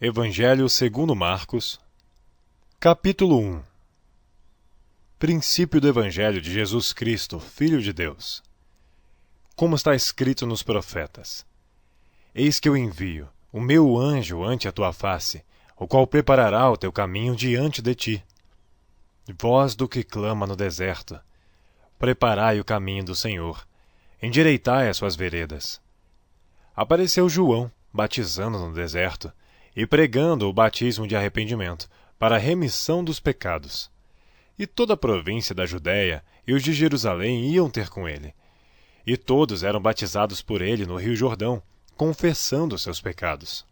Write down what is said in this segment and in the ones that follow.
Evangelho segundo Marcos, capítulo 1. Princípio do Evangelho de Jesus Cristo, Filho de Deus. Como está escrito nos profetas: Eis que eu envio o meu anjo ante a tua face, o qual preparará o teu caminho diante de ti. Voz do que clama no deserto: preparai o caminho do Senhor, endireitai as suas veredas. Apareceu João, batizando no deserto, e pregando o batismo de arrependimento, para a remissão dos pecados. E toda a província da Judéia e os de Jerusalém iam ter com ele. E todos eram batizados por ele no rio Jordão, confessando seus pecados.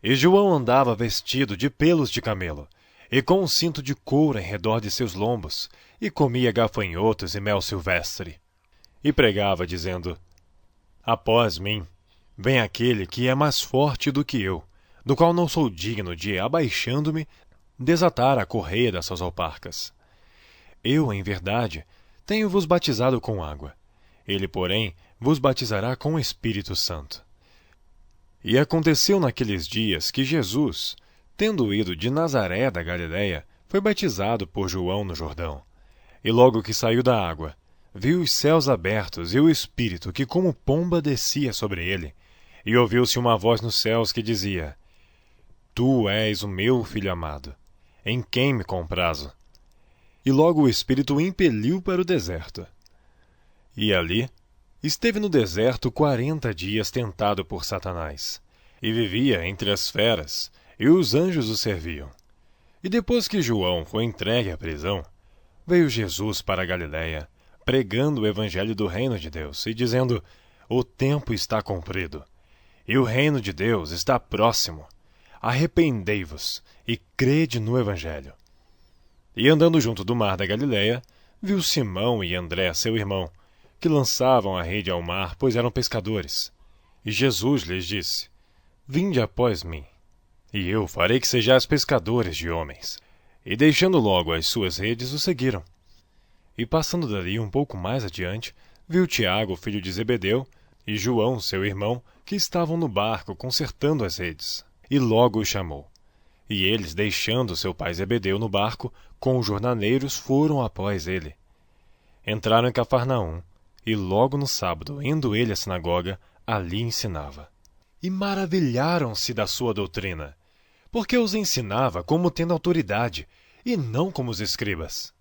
E João andava vestido de pelos de camelo, e com um cinto de couro em redor de seus lombos, e comia gafanhotos e mel silvestre. E pregava, dizendo: Após mim vem aquele que é mais forte do que eu, do qual não sou digno de, abaixando-me, desatar a correia das suas alparcas. Eu, em verdade, tenho-vos batizado com água. Ele, porém, vos batizará com o Espírito Santo. E aconteceu naqueles dias que Jesus, tendo ido de Nazaré da Galiléia, foi batizado por João no Jordão. E logo que saiu da água, viu os céus abertos e o Espírito que como pomba descia sobre ele. E ouviu-se uma voz nos céus que dizia: Tu és o meu Filho amado, em quem me comprazo. E logo o Espírito o impeliu para o deserto. E ali esteve no deserto 40 dias tentado por Satanás, e vivia entre as feras, e os anjos o serviam. E depois que João foi entregue à prisão, veio Jesus para a Galiléia, pregando o evangelho do reino de Deus, e dizendo: O tempo está cumprido, e o reino de Deus está próximo. Arrependei-vos e crede no evangelho. E andando junto do mar da Galiléia, viu Simão e André, seu irmão, que lançavam a rede ao mar, pois eram pescadores. E Jesus lhes disse: Vinde após mim, e eu farei que sejais pescadores de homens. E deixando logo as suas redes, o seguiram. E passando dali um pouco mais adiante, viu Tiago, filho de Zebedeu, e João, seu irmão, que estavam no barco consertando as redes. E logo os chamou. E eles, deixando seu pai Zebedeu no barco, com os jornaleiros, foram após ele. Entraram em Cafarnaum, e logo no sábado, indo ele à sinagoga, ali ensinava. E maravilharam-se da sua doutrina, porque os ensinava como tendo autoridade, e não como os escribas.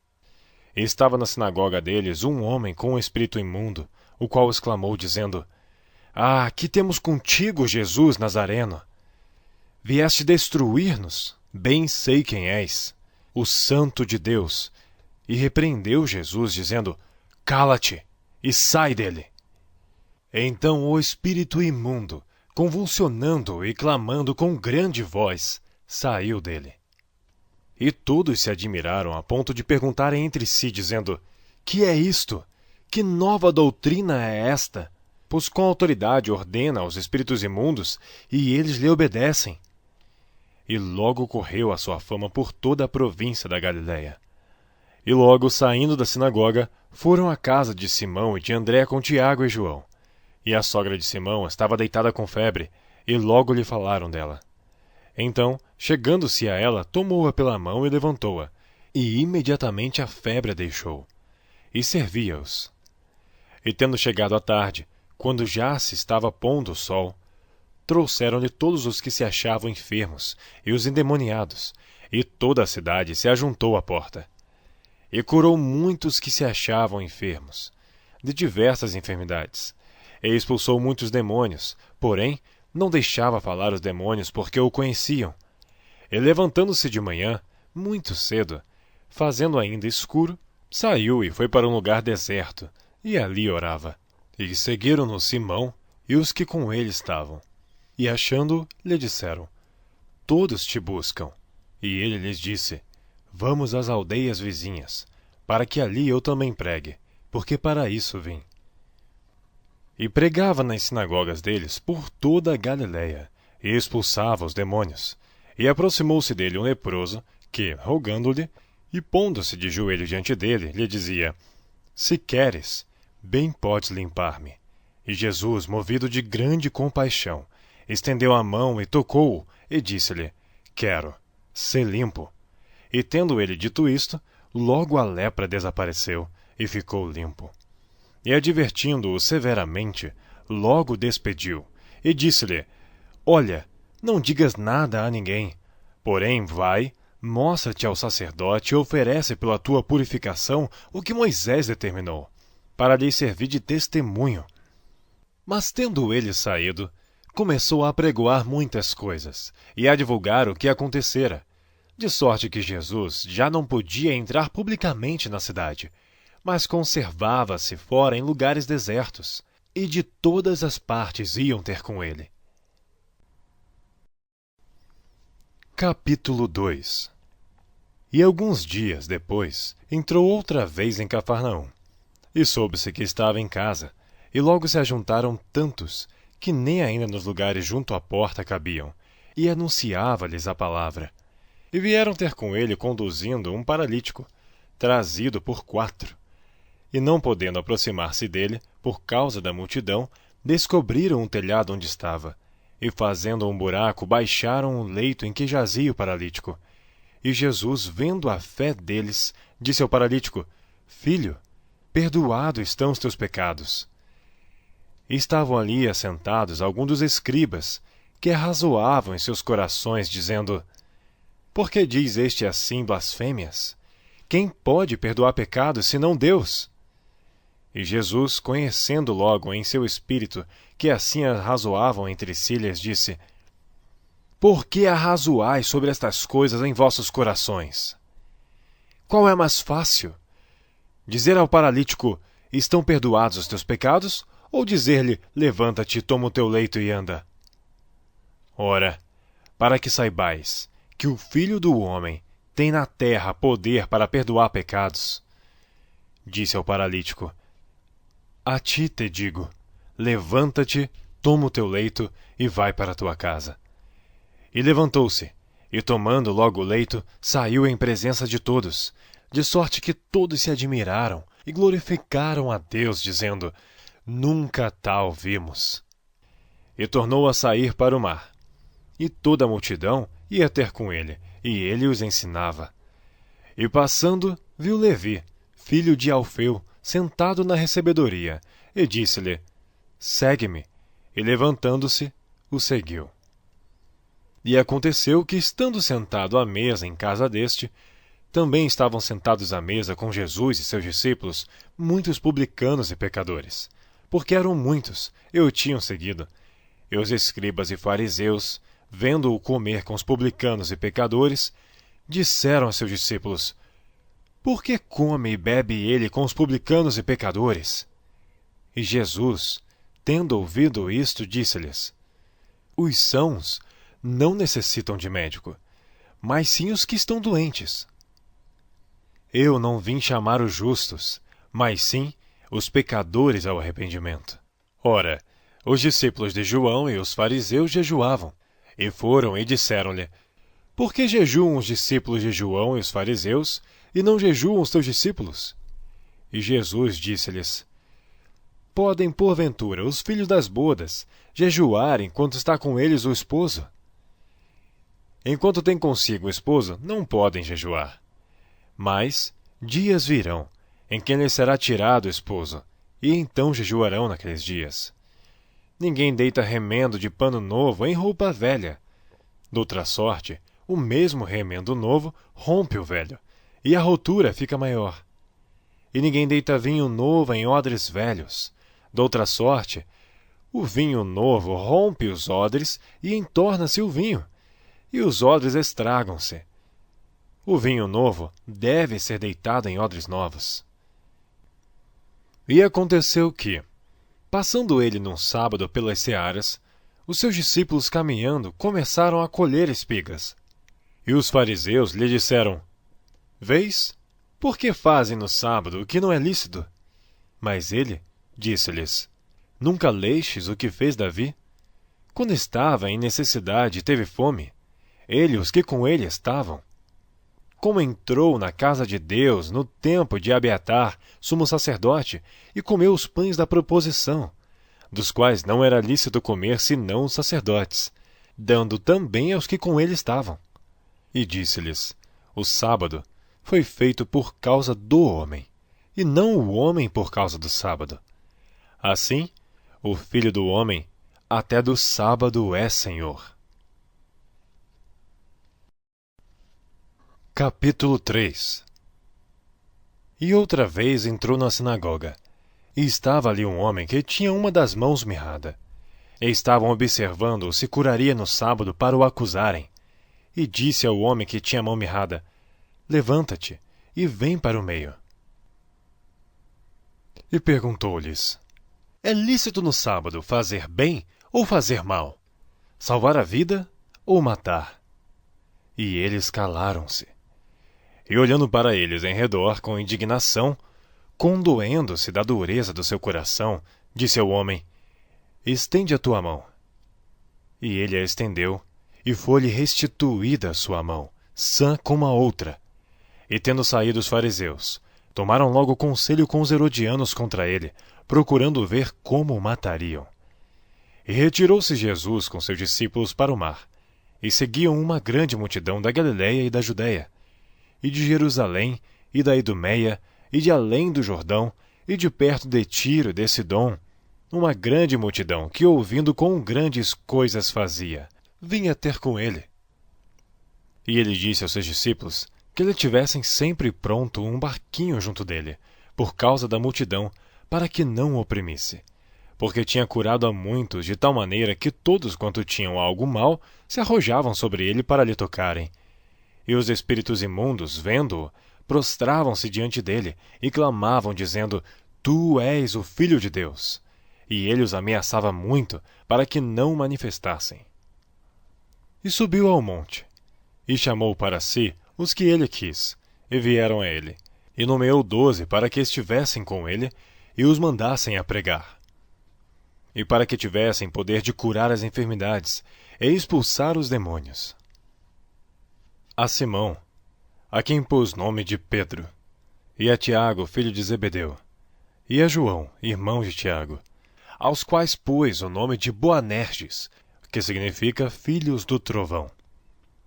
E estava na sinagoga deles um homem com um espírito imundo, o qual exclamou, dizendo: Ah, que temos contigo, Jesus Nazareno? Vieste destruir-nos? Bem sei quem és, o Santo de Deus. E repreendeu Jesus, dizendo: Cala-te e sai dele. Então o espírito imundo, convulsionando e clamando com grande voz, saiu dele. E todos se admiraram a ponto de perguntarem entre si, dizendo: Que é isto? Que nova doutrina é esta? Pois com autoridade ordena aos espíritos imundos, e eles lhe obedecem. E logo correu a sua fama por toda a província da Galiléia. E logo, saindo da sinagoga, foram à casa de Simão e de André com Tiago e João. E a sogra de Simão estava deitada com febre, e logo lhe falaram dela. Então, chegando-se a ela, tomou-a pela mão e levantou-a, e imediatamente a febre a deixou. E servia-os. E tendo chegado a tarde, quando já se estava pondo o sol, trouxeram-lhe todos os que se achavam enfermos e os endemoniados, e toda a cidade se ajuntou à porta. E curou muitos que se achavam enfermos, de diversas enfermidades, e expulsou muitos demônios, porém não deixava falar os demônios porque o conheciam. E levantando-se de manhã, muito cedo, fazendo ainda escuro, saiu e foi para um lugar deserto, e ali orava. E seguiram-no Simão e os que com ele estavam. E achando-o, lhe disseram: Todos te buscam. E ele lhes disse: Vamos às aldeias vizinhas, para que ali eu também pregue, porque para isso vim. E pregava nas sinagogas deles por toda a Galiléia, e expulsava os demônios. E aproximou-se dele um leproso, que, rogando-lhe, e pondo-se de joelho diante dele, lhe dizia: Se queres, bem podes limpar-me. E Jesus, movido de grande compaixão, estendeu a mão e tocou-o, e disse-lhe: Quero, sê limpo. E tendo ele dito isto, logo a lepra desapareceu e ficou limpo. E advertindo-o severamente, logo o despediu, e disse-lhe: Olha, não digas nada a ninguém, porém vai, mostra-te ao sacerdote e oferece pela tua purificação o que Moisés determinou, para lhe servir de testemunho. Mas tendo ele saído, começou a apregoar muitas coisas, e a divulgar o que acontecera, de sorte que Jesus já não podia entrar publicamente na cidade, mas conservava-se fora em lugares desertos, e de todas as partes iam ter com ele. Capítulo 2. E alguns dias depois, entrou outra vez em Cafarnaum, e soube-se que estava em casa, e logo se ajuntaram tantos, que nem ainda nos lugares junto à porta cabiam, e anunciava-lhes a palavra. E vieram ter com ele conduzindo um paralítico, trazido por 4. E não podendo aproximar-se dele, por causa da multidão, descobriram o telhado onde estava, e fazendo um buraco, baixaram o leito em que jazia o paralítico. E Jesus, vendo a fé deles, disse ao paralítico: Filho, perdoados estão os teus pecados. E estavam ali assentados alguns dos escribas, que arrazoavam em seus corações, dizendo: Por que diz este assim blasfêmias? Quem pode perdoar pecados, senão Deus? E Jesus, conhecendo logo em seu espírito que assim arrazoavam entre si, lhes disse: Por que arrazoais sobre estas coisas em vossos corações? Qual é mais fácil? Dizer ao paralítico: Estão perdoados os teus pecados? Ou dizer-lhe: Levanta-te, toma o teu leito e anda? Ora, para que saibais que o Filho do Homem tem na terra poder para perdoar pecados, disse ao paralítico: A ti te digo, levanta-te, toma o teu leito e vai para a tua casa. E levantou-se, e tomando logo o leito, saiu em presença de todos, de sorte que todos se admiraram e glorificaram a Deus, dizendo: Nunca tal vimos. E tornou a sair para o mar. E toda a multidão ia ter com ele, e ele os ensinava. E passando, viu Levi, filho de Alfeu, sentado na recebedoria, e disse-lhe: Segue-me. E levantando-se, o seguiu. E aconteceu que, estando sentado à mesa em casa deste, também estavam sentados à mesa com Jesus e seus discípulos muitos publicanos e pecadores, porque eram muitos, e o tinham seguido. E os escribas e fariseus, vendo-o comer com os publicanos e pecadores, disseram a seus discípulos: Por que come e bebe ele com os publicanos e pecadores? E Jesus, tendo ouvido isto, disse-lhes: Os sãos não necessitam de médico, mas sim os que estão doentes. Eu não vim chamar os justos, mas sim os pecadores ao arrependimento. Ora, os discípulos de João e os fariseus jejuavam, e foram e disseram-lhe: Por que jejuam os discípulos de João e os fariseus, e não jejuam os teus discípulos? E Jesus disse-lhes: Podem, porventura, os filhos das bodas jejuar enquanto está com eles o esposo? Enquanto tem consigo o esposo, não podem jejuar. Mas dias virão, em que lhes será tirado o esposo, e então jejuarão naqueles dias. Ninguém deita remendo de pano novo em roupa velha. Doutra sorte, o mesmo remendo novo rompe o velho, e a rotura fica maior. E ninguém deita vinho novo em odres velhos. Doutra sorte, o vinho novo rompe os odres e entorna-se o vinho, e os odres estragam-se. O vinho novo deve ser deitado em odres novos. E aconteceu que, passando ele num sábado pelas searas, os seus discípulos caminhando começaram a colher espigas. E os fariseus lhe disseram: Vês, por que fazem no sábado o que não é lícito? Mas ele disse-lhes: Nunca lestes o que fez Davi? Quando estava em necessidade e teve fome, ele e os que com ele estavam. Como entrou na casa de Deus no tempo de Abiatar, sumo sacerdote, e comeu os pães da proposição, dos quais não era lícito comer senão os sacerdotes, dando também aos que com ele estavam. E disse-lhes: O sábado foi feito por causa do homem, e não o homem por causa do sábado. Assim, o Filho do Homem até do sábado é Senhor. Capítulo 3. E outra vez entrou na sinagoga, e estava ali um homem que tinha uma das mãos mirrada. E estavam observando se curaria no sábado para o acusarem. E disse ao homem que tinha a mão mirrada: Levanta-te e vem para o meio. E perguntou-lhes: É lícito no sábado fazer bem ou fazer mal? Salvar a vida ou matar? E eles calaram-se. E olhando para eles em redor com indignação, condoendo-se da dureza do seu coração, disse ao homem: Estende a tua mão. E ele a estendeu, e foi-lhe restituída a sua mão, sã como a outra. E tendo saído os fariseus, tomaram logo conselho com os herodianos contra ele, procurando ver como o matariam. E retirou-se Jesus com seus discípulos para o mar, e seguiam uma grande multidão da Galiléia e da Judéia, e de Jerusalém, e da Idumeia, e de além do Jordão, e de perto de Tiro e de Sidom, uma grande multidão que, ouvindo quão grandes coisas fazia, vinha ter com ele. E ele disse aos seus discípulos que lhe tivessem sempre pronto um barquinho junto dele, por causa da multidão, para que não o oprimisse, porque tinha curado a muitos de tal maneira que todos quanto tinham algo mal se arrojavam sobre ele para lhe tocarem. E os espíritos imundos, vendo-o, prostravam-se diante dele e clamavam, dizendo: Tu és o Filho de Deus. E ele os ameaçava muito para que não o manifestassem. E subiu ao monte, e chamou para si os que ele quis, e vieram a ele, e nomeou 12 para que estivessem com ele, e os mandassem a pregar. E para que tivessem poder de curar as enfermidades, e expulsar os demônios. A Simão, a quem pôs nome de Pedro, e a Tiago, filho de Zebedeu, e a João, irmão de Tiago, aos quais pôs o nome de Boanerges, que significa filhos do trovão,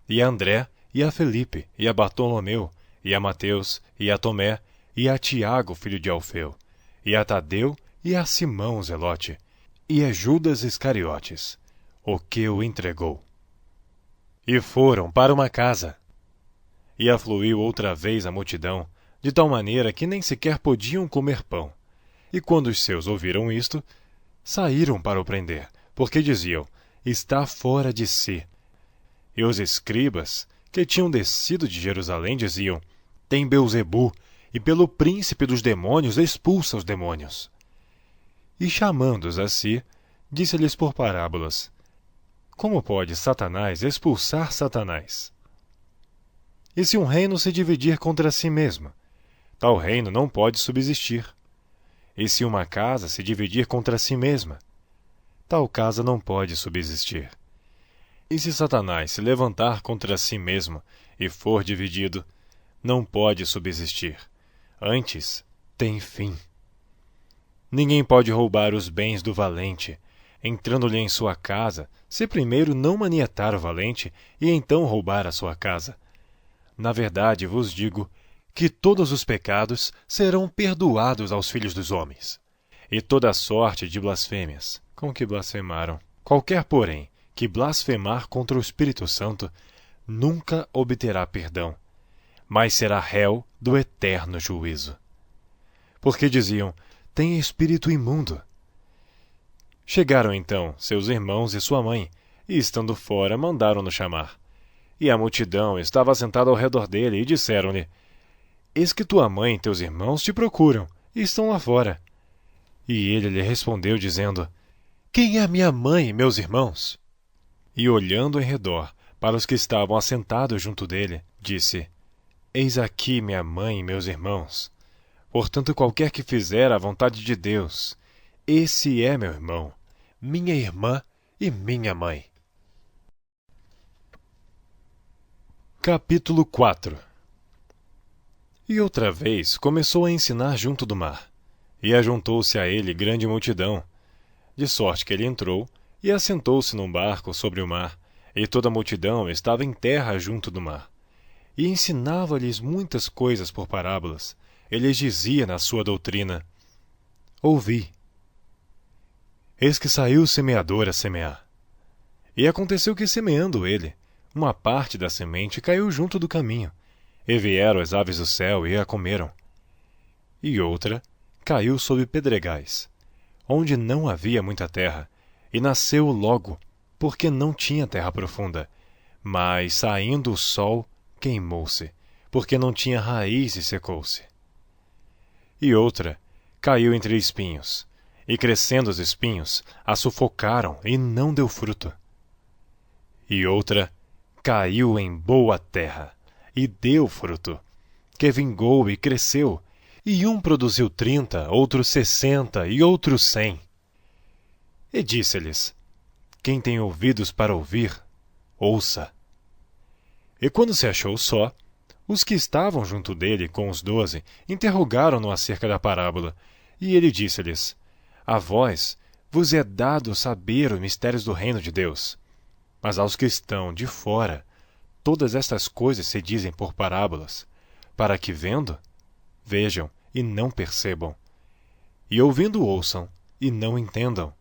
e a André, e a Felipe, e a Bartolomeu, e a Mateus, e a Tomé, e a Tiago, filho de Alfeu, e a Tadeu, e a Simão Zelote, e a Judas Iscariotes, o que o entregou. E foram para uma casa. E afluiu outra vez a multidão, de tal maneira que nem sequer podiam comer pão. E quando os seus ouviram isto, saíram para o prender, porque diziam: Está fora de si. E os escribas, que tinham descido de Jerusalém, diziam: Tem Beelzebu, e pelo príncipe dos demônios expulsa os demônios. E chamando-os a si, disse-lhes por parábolas: Como pode Satanás expulsar Satanás? E se um reino se dividir contra si mesmo, tal reino não pode subsistir. E se uma casa se dividir contra si mesma, tal casa não pode subsistir. E se Satanás se levantar contra si mesmo e for dividido, não pode subsistir. Antes, tem fim. Ninguém pode roubar os bens do valente, entrando-lhe em sua casa, se primeiro não manietar o valente e então roubar a sua casa. Na verdade vos digo que todos os pecados serão perdoados aos filhos dos homens, e toda a sorte de blasfêmias com que blasfemaram. Qualquer, porém, que blasfemar contra o Espírito Santo nunca obterá perdão, mas será réu do eterno juízo. Porque diziam: Tem espírito imundo. Chegaram então seus irmãos e sua mãe, e estando fora mandaram-no chamar. E a multidão estava assentada ao redor dele, e disseram-lhe: Eis que tua mãe e teus irmãos te procuram, e estão lá fora. E ele lhe respondeu, dizendo: Quem é minha mãe e meus irmãos? E olhando em redor para os que estavam assentados junto dele, disse: Eis aqui minha mãe e meus irmãos. Portanto, qualquer que fizer a vontade de Deus, esse é meu irmão, minha irmã e minha mãe. Capítulo 4. E outra vez começou a ensinar junto do mar, e ajuntou-se a ele grande multidão, de sorte que ele entrou e assentou-se num barco sobre o mar, e toda a multidão estava em terra junto do mar. E ensinava-lhes muitas coisas por parábolas. Ele lhes dizia na sua doutrina: Ouvi. Eis que saiu o semeador a semear. E aconteceu que, semeando ele, uma parte da semente caiu junto do caminho, e vieram as aves do céu e a comeram. E outra caiu sobre pedregais, onde não havia muita terra, e nasceu logo, porque não tinha terra profunda. Mas, saindo o sol, queimou-se, porque não tinha raiz e secou-se. E outra caiu entre espinhos, e crescendo os espinhos, a sufocaram e não deu fruto. E outra caiu em boa terra, e deu fruto, que vingou e cresceu, e um produziu 30, outro 60 e outro 100. E disse-lhes: Quem tem ouvidos para ouvir, ouça. E quando se achou só, os que estavam junto dele com os 12 interrogaram-no acerca da parábola, e ele disse-lhes: A vós vos é dado saber os mistérios do reino de Deus, mas aos que estão de fora, todas estas coisas se dizem por parábolas, para que vendo, vejam e não percebam, e ouvindo ouçam e não entendam,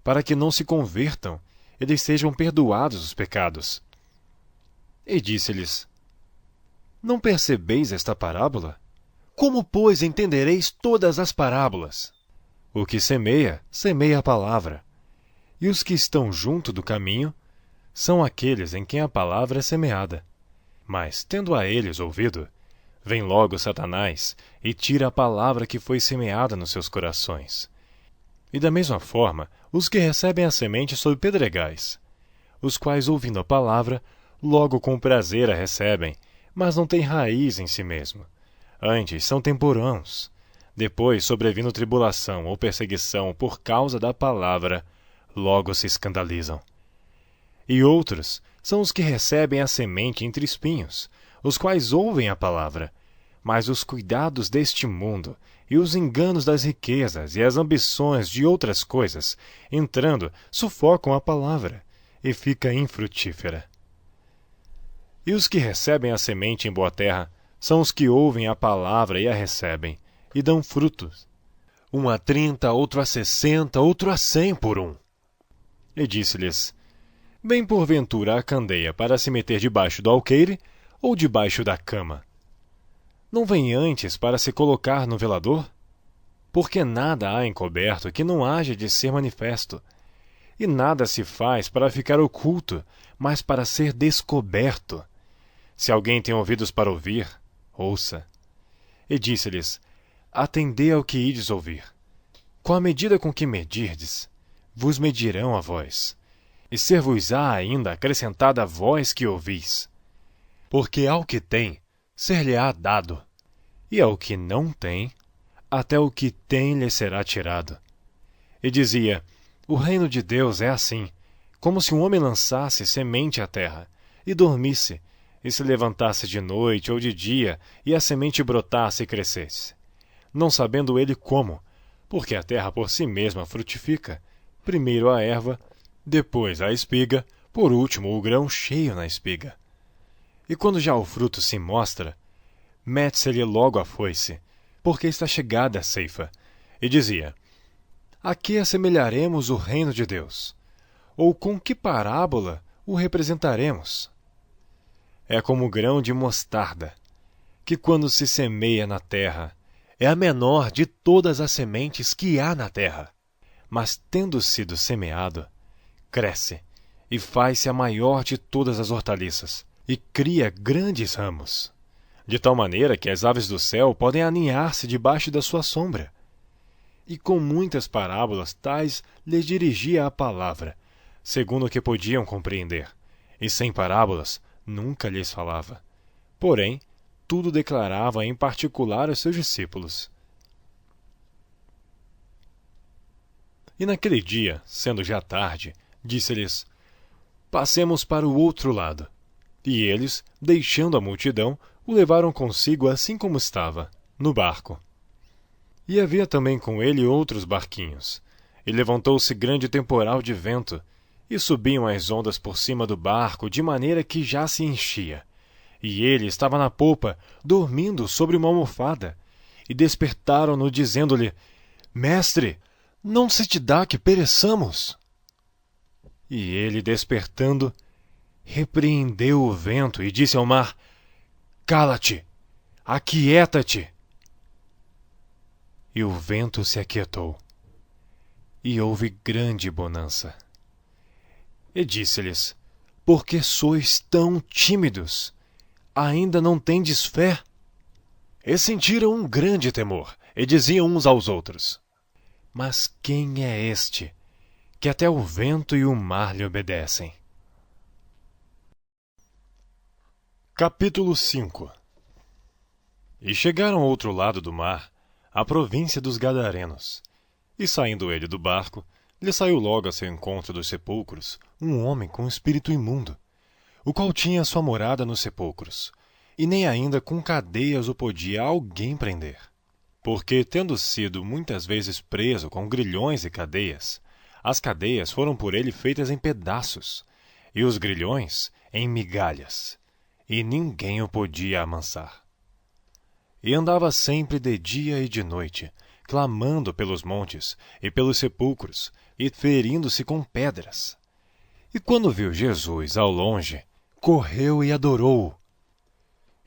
para que não se convertam e lhes sejam perdoados os pecados. E disse-lhes: Não percebeis esta parábola? Como, pois, entendereis todas as parábolas? O que semeia, semeia a palavra. E os que estão junto do caminho são aqueles em quem a palavra é semeada. Mas, tendo a eles ouvido, vem logo Satanás e tira a palavra que foi semeada nos seus corações. E da mesma forma, os que recebem a semente sob pedregais, os quais, ouvindo a palavra, logo com prazer a recebem, mas não têm raiz em si mesmo. Antes são temporãos. Depois, sobrevindo tribulação ou perseguição por causa da palavra, logo se escandalizam. E outros são os que recebem a semente entre espinhos, os quais ouvem a palavra, mas os cuidados deste mundo e os enganos das riquezas e as ambições de outras coisas, entrando, sufocam a palavra, e fica infrutífera. E os que recebem a semente em boa terra são os que ouvem a palavra e a recebem, e dão frutos. Um a 30, outro a 60, outro a 100 por um. E disse-lhes: Vem porventura a candeia para se meter debaixo do alqueire ou debaixo da cama? Não vem antes para se colocar no velador? Porque nada há encoberto que não haja de ser manifesto, e nada se faz para ficar oculto, mas para ser descoberto. Se alguém tem ouvidos para ouvir, ouça. E disse-lhes: Atendei ao que ides ouvir. Com a medida com que medirdes, vos medirão a vós, e ser-vos-á ainda acrescentada a vós que ouvis. Porque ao que tem, ser-lhe-á dado, e ao que não tem, até o que tem lhe será tirado. E dizia: O reino de Deus é assim, como se um homem lançasse semente à terra, e dormisse, e se levantasse de noite ou de dia, e a semente brotasse e crescesse. Não sabendo ele como, porque a terra por si mesma frutifica, primeiro a erva, depois a espiga, por último o grão cheio na espiga. E quando já o fruto se mostra, mete-se-lhe logo a foice, porque está chegada a ceifa. E dizia: A que assemelharemos o reino de Deus? Ou com que parábola o representaremos? É como o grão de mostarda, que quando se semeia na terra, é a menor de todas as sementes que há na terra. Mas tendo sido semeado, cresce e faz-se a maior de todas as hortaliças, e cria grandes ramos, de tal maneira que as aves do céu podem aninhar-se debaixo da sua sombra. E com muitas parábolas tais lhes dirigia a palavra, segundo o que podiam compreender, e sem parábolas nunca lhes falava. Porém, tudo declarava em particular aos seus discípulos. E naquele dia, sendo já tarde, disse-lhes: Passemos para o outro lado. E eles, deixando a multidão, o levaram consigo assim como estava, no barco. E havia também com ele outros barquinhos. E levantou-se grande temporal de vento, e subiam as ondas por cima do barco de maneira que já se enchia. E ele estava na popa, dormindo sobre uma almofada. E despertaram-no, dizendo-lhe: Mestre, não se te dá que pereçamos? E ele, despertando, repreendeu o vento e disse ao mar: Cala-te, aquieta-te. E o vento se aquietou, e houve grande bonança. E disse-lhes: Por que sois tão tímidos? Ainda não tendes fé? E sentiram um grande temor, e diziam uns aos outros: Mas quem é este, que até o vento e o mar lhe obedecem? Capítulo 5. E chegaram ao outro lado do mar, à província dos Gadarenos. E saindo ele do barco, lhe saiu logo a seu encontro dos sepulcros um homem com espírito imundo, o qual tinha sua morada nos sepulcros, e nem ainda com cadeias o podia alguém prender. Porque, tendo sido muitas vezes preso com grilhões e cadeias, as cadeias foram por ele feitas em pedaços, e os grilhões em migalhas, e ninguém o podia amansar. E andava sempre de dia e de noite, clamando pelos montes e pelos sepulcros, e ferindo-se com pedras. E quando viu Jesus ao longe, correu e adorou-o.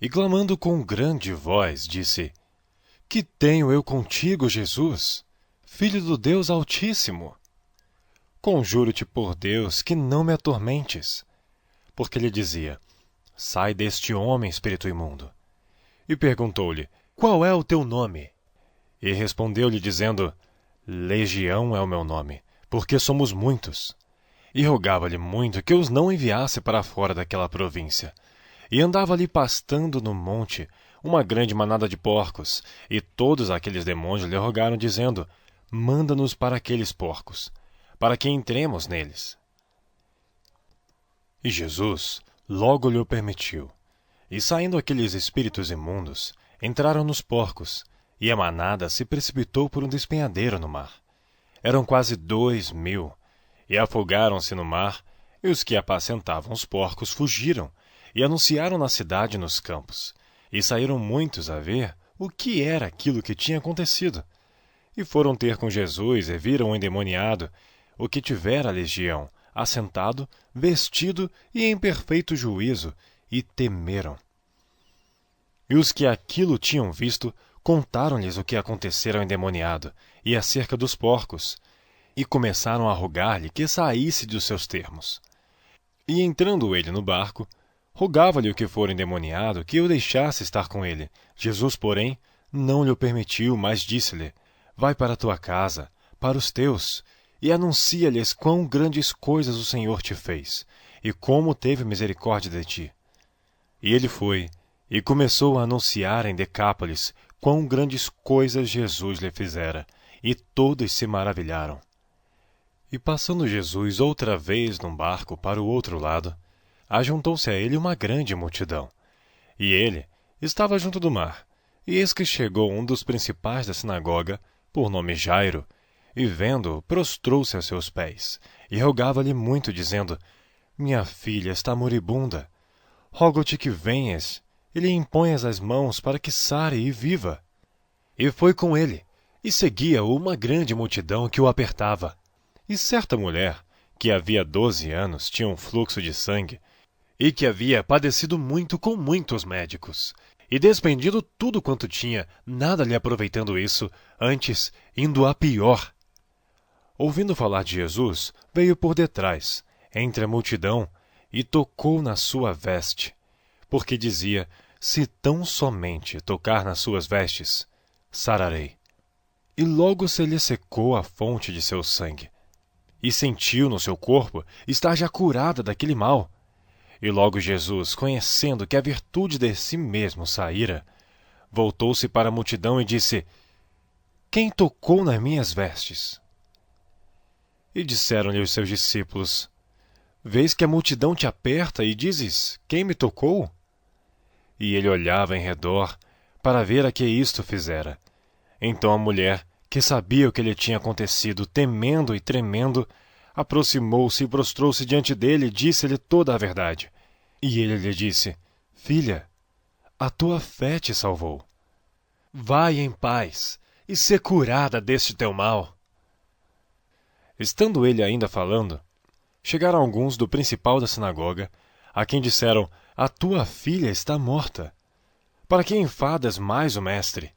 E clamando com grande voz, disse: Que tenho eu contigo, Jesus, Filho do Deus Altíssimo? Conjuro-te por Deus que não me atormentes. Porque lhe dizia: Sai deste homem, espírito imundo. E perguntou-lhe: Qual é o teu nome? E respondeu-lhe dizendo: Legião é o meu nome, porque somos muitos. E rogava-lhe muito que os não enviasse para fora daquela província. E andava ali pastando no monte uma grande manada de porcos, e todos aqueles demônios lhe rogaram, dizendo: Manda-nos para aqueles porcos, para que entremos neles. E Jesus logo lhe o permitiu. E saindo aqueles espíritos imundos, entraram nos porcos, e a manada se precipitou por um despenhadeiro no mar. Eram quase 2.000, e afogaram-se no mar, e os que apacentavam os porcos fugiram, e anunciaram na cidade e nos campos. E saíram muitos a ver o que era aquilo que tinha acontecido. E foram ter com Jesus e viram o endemoniado, o que tivera a legião, assentado, vestido e em perfeito juízo, e temeram. E os que aquilo tinham visto, contaram-lhes o que acontecera ao endemoniado, e acerca dos porcos, e começaram a rogar-lhe que saísse dos seus termos. E entrando ele no barco, rogava-lhe o que fora endemoniado que o deixasse estar com ele. Jesus, porém, não lhe o permitiu, mas disse-lhe: Vai para a tua casa, para os teus, e anuncia-lhes quão grandes coisas o Senhor te fez, e como teve misericórdia de ti. E ele foi, e começou a anunciar em Decápolis quão grandes coisas Jesus lhe fizera, e todos se maravilharam. E passando Jesus outra vez num barco para o outro lado, ajuntou-se a ele uma grande multidão. E ele estava junto do mar, e eis que chegou um dos principais da sinagoga, por nome Jairo, e vendo-o, prostrou-se a seus pés, e rogava-lhe muito, dizendo: Minha filha está moribunda. Rogo-te que venhas, e lhe imponhas as mãos para que sare e viva. E foi com ele, e seguia-o uma grande multidão que o apertava. E certa mulher, que havia 12 anos tinha um fluxo de sangue, e que havia padecido muito com muitos médicos, e despendido tudo quanto tinha, nada lhe aproveitando isso, antes indo a pior. Ouvindo falar de Jesus, veio por detrás, entre a multidão, e tocou na sua veste, porque dizia: Se tão somente tocar nas suas vestes, sararei. E logo se lhe secou a fonte de seu sangue, e sentiu no seu corpo estar já curada daquele mal. E logo Jesus, conhecendo que a virtude de si mesmo saíra, voltou-se para a multidão e disse: Quem tocou nas minhas vestes? E disseram-lhe os seus discípulos: Vês que a multidão te aperta e dizes: Quem me tocou? E ele olhava em redor para ver a que isto fizera. Então a mulher, que sabia o que lhe tinha acontecido, temendo e tremendo, aproximou-se e prostrou-se diante dele e disse-lhe toda a verdade. E ele lhe disse: Filha, a tua fé te salvou. Vai em paz e sê curada deste teu mal. Estando ele ainda falando, chegaram alguns do principal da sinagoga, a quem disseram: A tua filha está morta. Para que enfadas mais o mestre?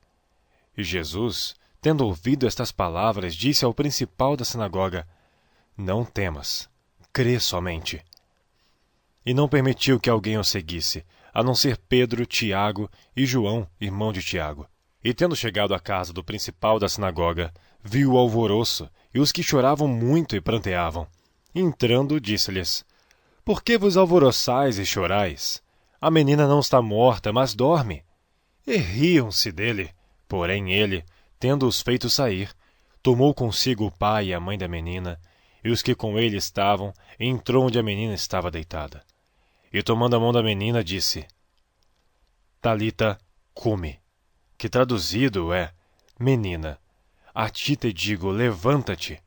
E Jesus, tendo ouvido estas palavras, disse ao principal da sinagoga: Não temas, crê somente. E não permitiu que alguém o seguisse, a não ser Pedro, Tiago e João, irmão de Tiago. E tendo chegado à casa do principal da sinagoga, viu o alvoroço e os que choravam muito e pranteavam. Entrando, disse-lhes: Por que vos alvoroçais e chorais? A menina não está morta, mas dorme. E riam-se dele. Porém ele, tendo-os feito sair, tomou consigo o pai e a mãe da menina, e os que com ele estavam, entrou onde a menina estava deitada. E tomando a mão da menina, disse: Talita, cumi, que traduzido é: Menina, a ti te digo, levanta-te.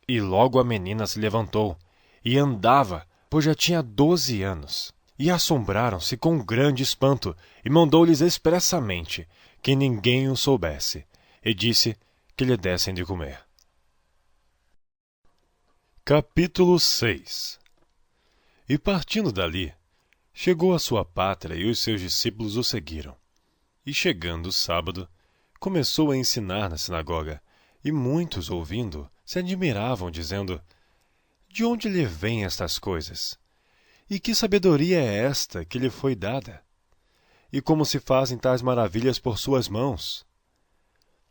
E logo a menina se levantou, e andava, pois já tinha 12 anos. E assombraram-se com grande espanto, e mandou-lhes expressamente que ninguém o soubesse, e disse que lhe dessem de comer. Capítulo 6. E partindo dali, chegou à sua pátria e os seus discípulos o seguiram. E chegando o sábado, começou a ensinar na sinagoga, e muitos, ouvindo, se admiravam, dizendo: De onde lhe vêm estas coisas? E que sabedoria é esta que lhe foi dada? E como se fazem tais maravilhas por suas mãos?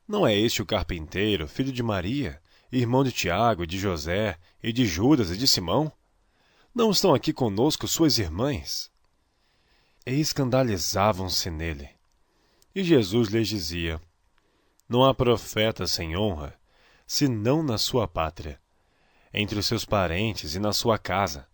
Não é este o carpinteiro, filho de Maria, irmão de Tiago, de José, e de Judas e de Simão? Não estão aqui conosco suas irmãs? E escandalizavam-se nele. E Jesus lhes dizia: Não há profeta sem honra, senão na sua pátria, entre os seus parentes e na sua casa.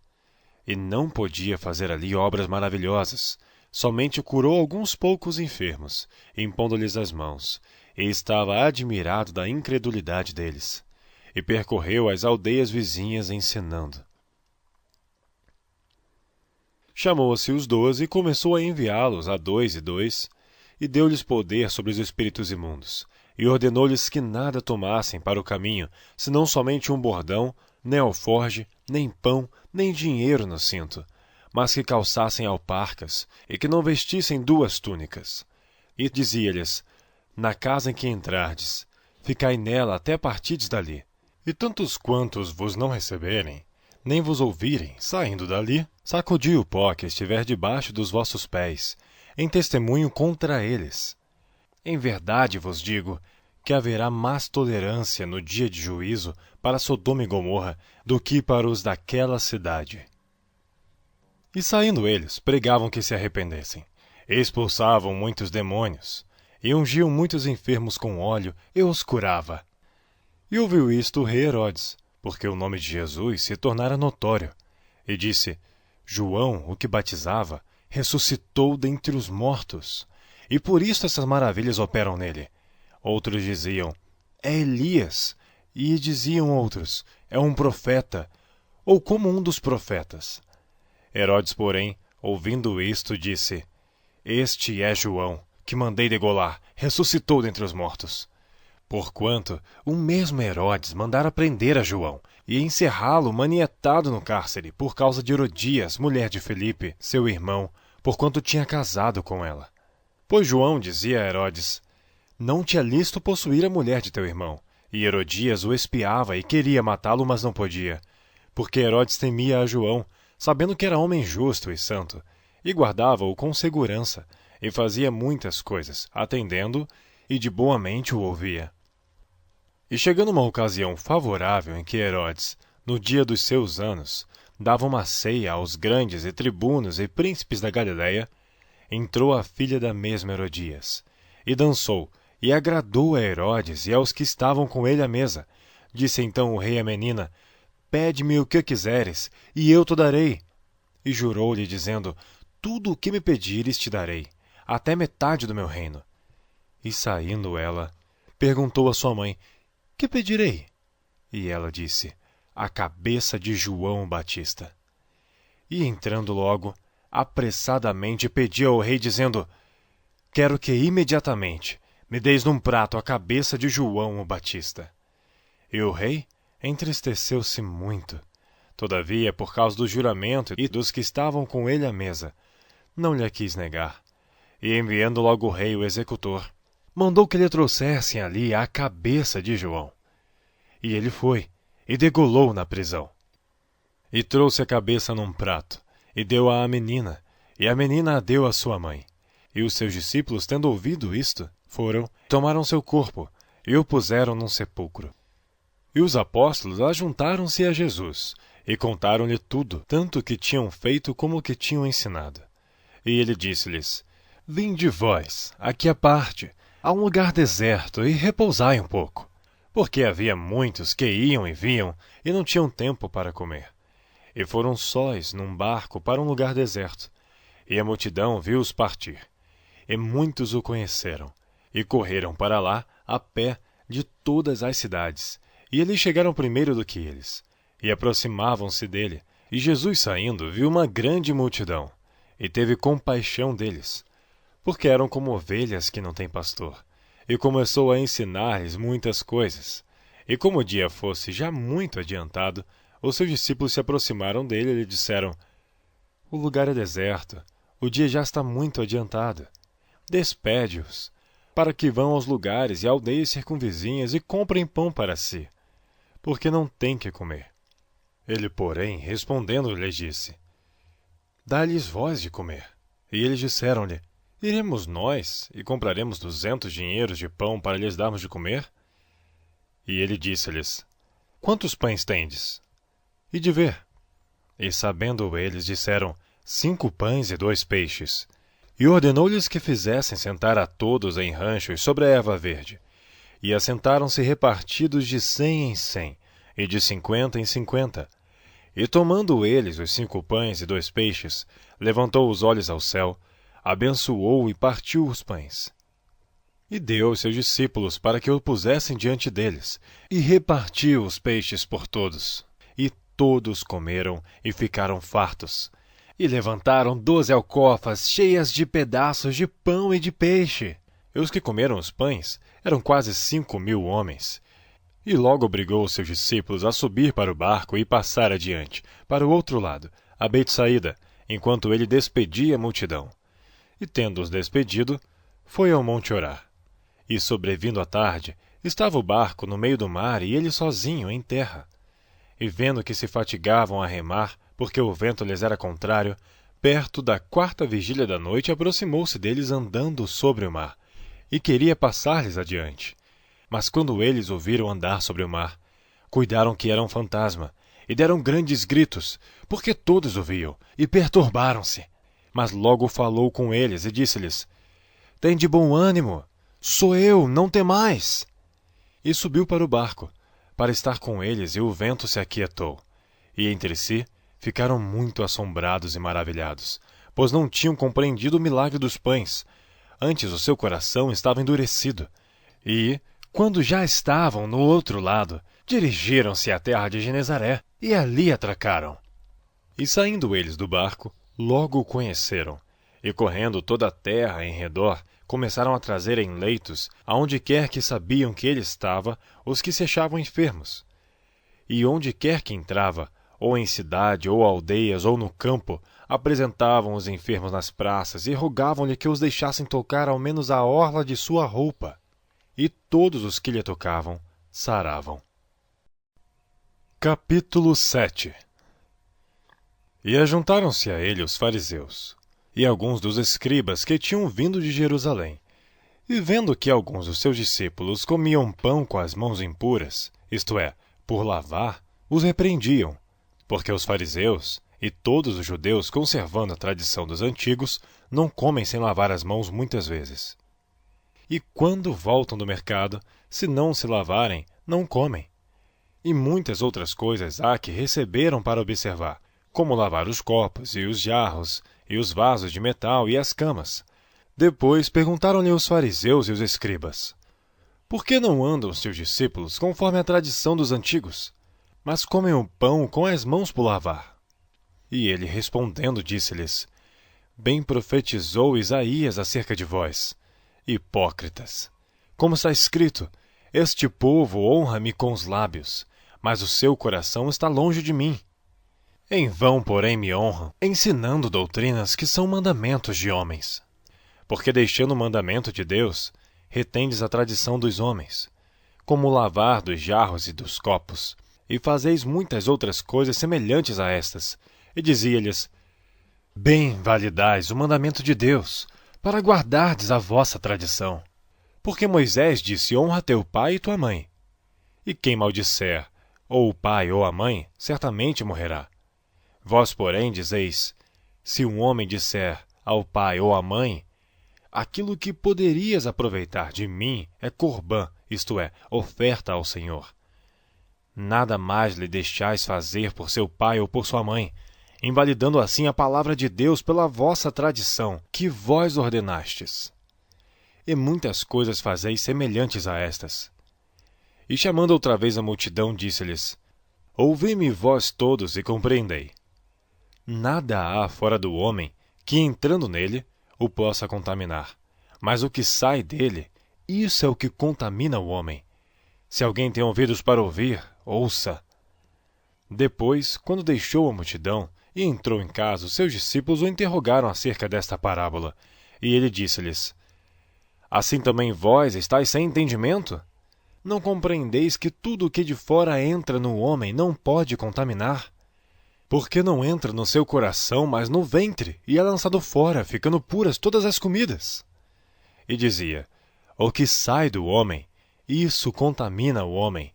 E não podia fazer ali obras maravilhosas, somente curou alguns poucos enfermos, impondo-lhes as mãos, e estava admirado da incredulidade deles. E percorreu as aldeias vizinhas ensinando. Chamou-se os 12 e começou a enviá-los a 2 e 2, e deu-lhes poder sobre os espíritos imundos, e ordenou-lhes que nada tomassem para o caminho, senão somente um bordão, nem alforge, nem pão, nem dinheiro no cinto, mas que calçassem alparcas, e que não vestissem 2 túnicas. E dizia-lhes: Na casa em que entrardes, ficai nela até partides dali. E tantos quantos vos não receberem, nem vos ouvirem, saindo dali, sacudi o pó que estiver debaixo dos vossos pés, em testemunho contra eles. Em verdade vos digo que haverá mais tolerância no dia de juízo para Sodoma e Gomorra do que para os daquela cidade. E saindo eles, pregavam que se arrependessem, expulsavam muitos demônios, e ungiam muitos enfermos com óleo, e os curava. E ouviu isto o rei Herodes, porque o nome de Jesus se tornara notório, e disse: João, o que batizava, ressuscitou dentre os mortos, e por isso essas maravilhas operam nele. Outros diziam: É Elias, e diziam outros: É um profeta, ou como um dos profetas. Herodes, porém, ouvindo isto, disse: Este é João, que mandei degolar, ressuscitou dentre os mortos. Porquanto o mesmo Herodes mandara prender a João e encerrá-lo manietado no cárcere por causa de Herodias, mulher de Filipe, seu irmão, porquanto tinha casado com ela. Pois João dizia a Herodes: Não te é lícito possuir a mulher de teu irmão. E Herodias o espiava e queria matá-lo, mas não podia, porque Herodes temia a João, sabendo que era homem justo e santo, e guardava-o com segurança, e fazia muitas coisas, atendendo, e de boa mente o ouvia. E chegando uma ocasião favorável em que Herodes, no dia dos seus anos, dava uma ceia aos grandes e tribunos e príncipes da Galiléia, entrou a filha da mesma Herodias, e dançou, e agradou a Herodes e aos que estavam com ele à mesa. Disse então o rei à menina: Pede-me o que quiseres, e eu te darei. E jurou-lhe, dizendo: Tudo o que me pedires te darei, até metade do meu reino. E saindo ela, perguntou à sua mãe: Que pedirei? E ela disse: a cabeça de João Batista. E entrando logo, apressadamente pedia ao rei, dizendo: quero que imediatamente me deis num prato a cabeça de João o Batista. E o rei entristeceu-se muito. Todavia, por causa do juramento e dos que estavam com ele à mesa, não lhe quis negar. E enviando logo o rei o executor, mandou que lhe trouxessem ali a cabeça de João. E ele foi, e degolou na prisão. E trouxe a cabeça num prato, e deu-a à menina, e a menina a deu à sua mãe. E os seus discípulos, tendo ouvido isto, foram, tomaram seu corpo, e o puseram num sepulcro. E os apóstolos ajuntaram-se a Jesus, e contaram-lhe tudo, tanto o que tinham feito como o que tinham ensinado. E ele disse-lhes: vinde vós, aqui à parte, a um lugar deserto, e repousai um pouco. Porque havia muitos que iam e vinham, e não tinham tempo para comer. E foram sós num barco para um lugar deserto. E a multidão viu-os partir. E muitos o conheceram, e correram para lá a pé de todas as cidades. E eles chegaram primeiro do que eles, e aproximavam-se dele. E Jesus, saindo, viu uma grande multidão, e teve compaixão deles, porque eram como ovelhas que não têm pastor. E começou a ensinar-lhes muitas coisas. E como o dia fosse já muito adiantado, os seus discípulos se aproximaram dele e lhe disseram: o lugar é deserto, o dia já está muito adiantado. Despede-os, para que vão aos lugares e aldeias circunvizinhas e comprem pão para si, porque não têm que comer. Ele, porém, respondendo, lhes disse: dá-lhes vós de comer. E eles disseram-lhe: iremos nós e compraremos 200 dinheiros de pão para lhes darmos de comer? E ele disse-lhes: quantos pães tendes? E de ver. E sabendo eles, disseram: 5 pães e 2 peixes. E ordenou-lhes que fizessem sentar a todos em ranchos sobre a erva verde. E assentaram-se repartidos de 100 em 100, e de 50 em 50. E tomando eles os 5 pães e 2 peixes, levantou os olhos ao céu, abençoou e partiu os pães. E deu aos seus discípulos para que o pusessem diante deles, e repartiu os peixes por todos. E todos comeram e ficaram fartos. E levantaram 12 alcofas cheias de pedaços de pão e de peixe. E os que comeram os pães eram quase 5.000 homens. E logo obrigou os seus discípulos a subir para o barco e passar adiante, para o outro lado, a Betsaída, enquanto ele despedia a multidão. E tendo-os despedido, foi ao monte orar. E sobrevindo a tarde, estava o barco no meio do mar e ele sozinho em terra. E vendo que se fatigavam a remar, porque o vento lhes era contrário, perto da 4ª vigília da noite aproximou-se deles andando sobre o mar, e queria passar-lhes adiante. Mas quando eles o viram andar sobre o mar, cuidaram que era um fantasma, e deram grandes gritos, porque todos o viam, e perturbaram-se. Mas logo falou com eles e disse-lhes: tende bom ânimo, sou eu, não temais. E subiu para o barco, para estar com eles, e o vento se aquietou. E entre si ficaram muito assombrados e maravilhados, pois não tinham compreendido o milagre dos pães. Antes o seu coração estava endurecido. E, quando já estavam no outro lado, dirigiram-se à terra de Genezaré, e ali atracaram. E saindo eles do barco, logo o conheceram, e correndo toda a terra em redor, começaram a trazer em leitos, aonde quer que sabiam que ele estava, os que se achavam enfermos. E onde quer que entrava, ou em cidade, ou aldeias, ou no campo, apresentavam os enfermos nas praças e rogavam-lhe que os deixassem tocar ao menos a orla de sua roupa. E todos os que lhe tocavam saravam. Capítulo 7. E ajuntaram-se a ele os fariseus, e alguns dos escribas que tinham vindo de Jerusalém. E vendo que alguns dos seus discípulos comiam pão com as mãos impuras, isto é, por lavar, os repreendiam, porque os fariseus e todos os judeus, conservando a tradição dos antigos, não comem sem lavar as mãos muitas vezes. E quando voltam do mercado, se não se lavarem, não comem. E muitas outras coisas há que receberam para observar, como lavar os copos e os jarros, e os vasos de metal e as camas. Depois perguntaram-lhe os fariseus e os escribas: por que não andam os teus discípulos conforme a tradição dos antigos? mas comem o pão com as mãos por lavar. E ele, respondendo, disse-lhes: Bem profetizou Isaías acerca de vós, hipócritas. Como está escrito: Este povo honra-me com os lábios, mas o seu coração está longe de mim. Em vão, porém, me honram, ensinando doutrinas que são mandamentos de homens. Porque deixando o mandamento de Deus, retendes a tradição dos homens, como o lavar dos jarros e dos copos, e fazeis muitas outras coisas semelhantes a estas. E dizia-lhes: Bem validais o mandamento de Deus, para guardardes a vossa tradição. Porque Moisés disse: Honra teu pai e tua mãe. E quem maldisser, ou o pai ou a mãe, certamente morrerá. Vós, porém, dizeis: Se um homem disser ao pai ou à mãe: Aquilo que poderias aproveitar de mim é corbã, isto é, oferta ao Senhor. Nada mais lhe deixais fazer por seu pai ou por sua mãe, invalidando assim a palavra de Deus pela vossa tradição, que vós ordenastes. E muitas coisas fazeis semelhantes a estas. E chamando outra vez a multidão, disse-lhes: Ouvi-me vós todos e compreendei. Nada há fora do homem que, entrando nele, o possa contaminar. Mas o que sai dele, isso é o que contamina o homem. Se alguém tem ouvidos para ouvir, ouça. Depois, quando deixou a multidão e entrou em casa, os seus discípulos o interrogaram acerca desta parábola. E ele disse-lhes: Assim também vós estáis sem entendimento? Não compreendeis que tudo o que de fora entra no homem não pode contaminar? Porque não entra no seu coração, mas no ventre, e é lançado fora, ficando puras todas as comidas. E dizia: O que sai do homem, isso contamina o homem.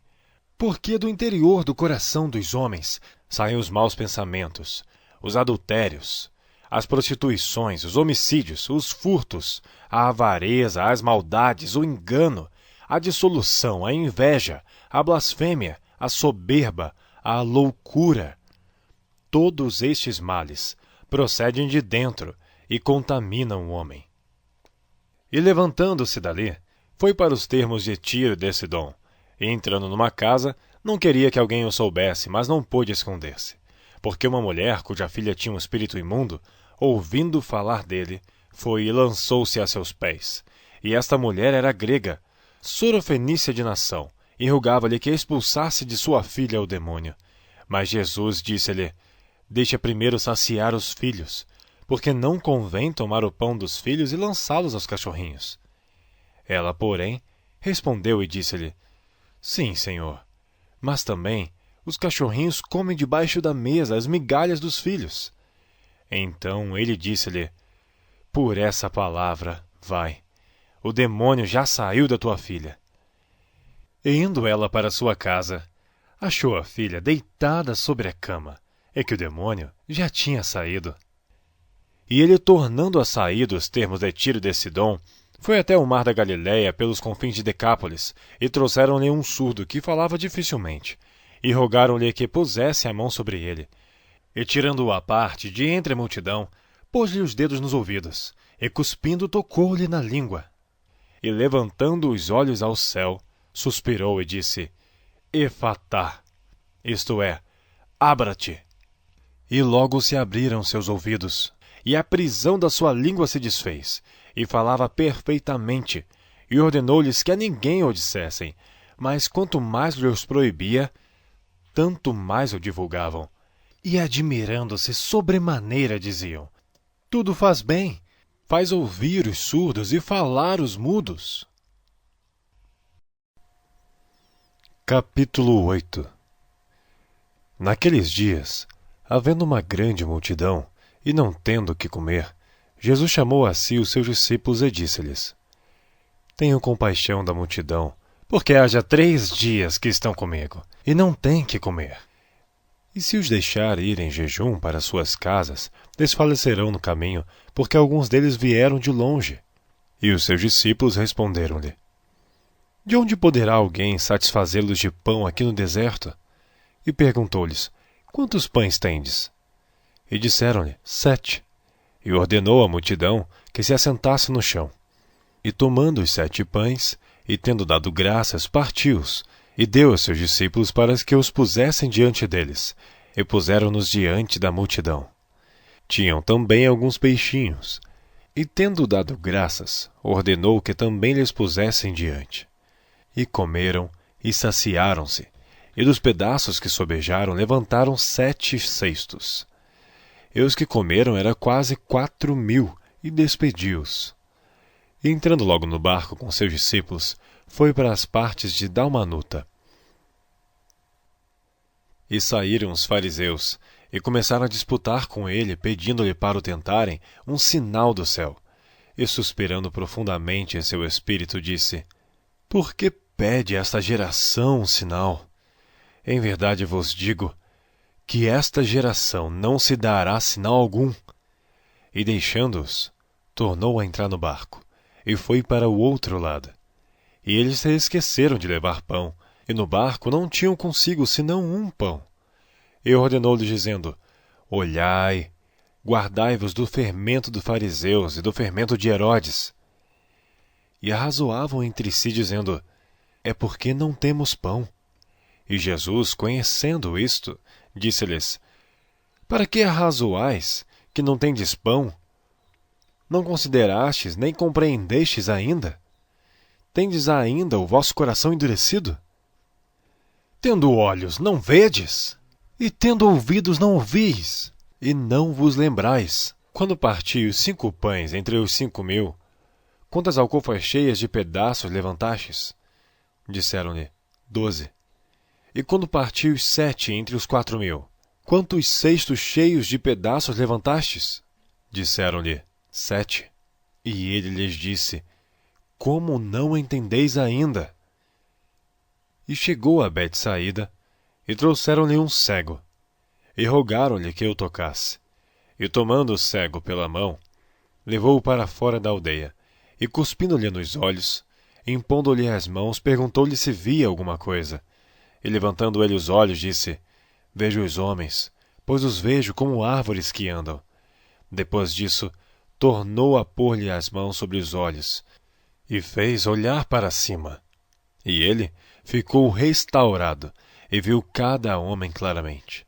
Porque do interior do coração dos homens saem os maus pensamentos, os adultérios, as prostituições, os homicídios, os furtos, a avareza, as maldades, o engano, a dissolução, a inveja, a blasfêmia, a soberba, a loucura. Todos estes males procedem de dentro e contaminam o homem. E levantando-se dali, foi para os termos de Tiro de Sidom, e entrando numa casa, não queria que alguém o soubesse, mas não pôde esconder-se. Porque uma mulher, cuja filha tinha um espírito imundo, ouvindo falar dele, foi e lançou-se a seus pés. E esta mulher era grega, sorofenícia de nação, e rogava-lhe que expulsasse de sua filha o demônio. Mas Jesus disse-lhe: Deixa primeiro saciar os filhos, porque não convém tomar o pão dos filhos e lançá-los aos cachorrinhos. Ela, porém, respondeu e disse-lhe: Sim, Senhor, mas também os cachorrinhos comem debaixo da mesa as migalhas dos filhos. Então ele disse-lhe: Por essa palavra, vai, o demônio já saiu da tua filha. E indo ela para sua casa, achou a filha deitada sobre a cama, e que o demônio já tinha saído. E ele, tornando a sair dos termos de Tiro de Sidom, foi até o mar da Galileia pelos confins de Decápolis, e trouxeram-lhe um surdo que falava dificilmente, e rogaram-lhe que pusesse a mão sobre ele. E tirando-o à parte de entre a multidão, pôs-lhe os dedos nos ouvidos, e cuspindo tocou-lhe na língua. E levantando os olhos ao céu, suspirou e disse: Efatá, isto é, abra-te. E logo se abriram seus ouvidos, e a prisão da sua língua se desfez, e falava perfeitamente, e ordenou-lhes que a ninguém o dissessem, mas quanto mais lhes proibia, tanto mais o divulgavam. E admirando-se sobremaneira diziam: Tudo faz bem, faz ouvir os surdos e falar os mudos. Capítulo 8. Naqueles dias, havendo uma grande multidão, e não tendo o que comer, Jesus chamou a si os seus discípulos e disse-lhes: Tenho compaixão da multidão, porque há já 3 dias que estão comigo, e não têm que comer. E se os deixar ir em jejum para suas casas, desfalecerão no caminho, porque alguns deles vieram de longe. E os seus discípulos responderam-lhe: De onde poderá alguém satisfazê-los de pão aqui no deserto? E perguntou-lhes: Quantos pães tendes? E disseram-lhe: 7. E ordenou à multidão que se assentasse no chão. E tomando os 7 pães, e tendo dado graças, partiu-os, E deu aos seus discípulos para que os pusessem diante deles, e puseram-nos diante da multidão. Tinham também alguns peixinhos, e tendo dado graças, ordenou que também lhes pusessem diante. E comeram, e saciaram-se, e dos pedaços que sobejaram levantaram 7 cestos. E os que comeram era quase 4.000, e despediu-os. E entrando logo no barco com seus discípulos, foi para as partes de Dalmanuta. E saíram os fariseus, e começaram a disputar com ele, pedindo-lhe para o tentarem um sinal do céu. E suspirando profundamente em seu espírito, disse: Por que pede esta geração um sinal? Em verdade vos digo que esta geração não se dará sinal algum. E deixando-os, tornou a entrar no barco, e foi para o outro lado. E eles se esqueceram de levar pão, e no barco não tinham consigo senão um pão. E ordenou-lhes, dizendo: Olhai, guardai-vos do fermento dos fariseus e do fermento de Herodes. E arrazoavam entre si, dizendo: É porque não temos pão. E Jesus, conhecendo isto, disse-lhes: Para que arrazoais, que não tendes pão? Não considerastes, nem compreendestes ainda? Tendes ainda o vosso coração endurecido? Tendo olhos, não vedes? E tendo ouvidos, não ouvis? E não vos lembrais? Quando parti os 5 pães entre os 5.000, quantas alcofas cheias de pedaços levantastes? Disseram-lhe: 12. E quando parti os 7 entre os 4.000, quantos cestos cheios de pedaços levantastes? Disseram-lhe: 7. E ele lhes disse: Como não entendeis ainda? E chegou a Betsaída, e trouxeram-lhe um cego, e rogaram-lhe que o tocasse. E tomando o cego pela mão, levou-o para fora da aldeia, e cuspindo-lhe nos olhos, impondo-lhe as mãos, perguntou-lhe se via alguma coisa. E levantando ele os olhos, disse: Vejo os homens, pois os vejo como árvores que andam. Depois disso, tornou a pôr-lhe as mãos sobre os olhos, e fez olhar para cima. E ele ficou restaurado, e viu cada homem claramente.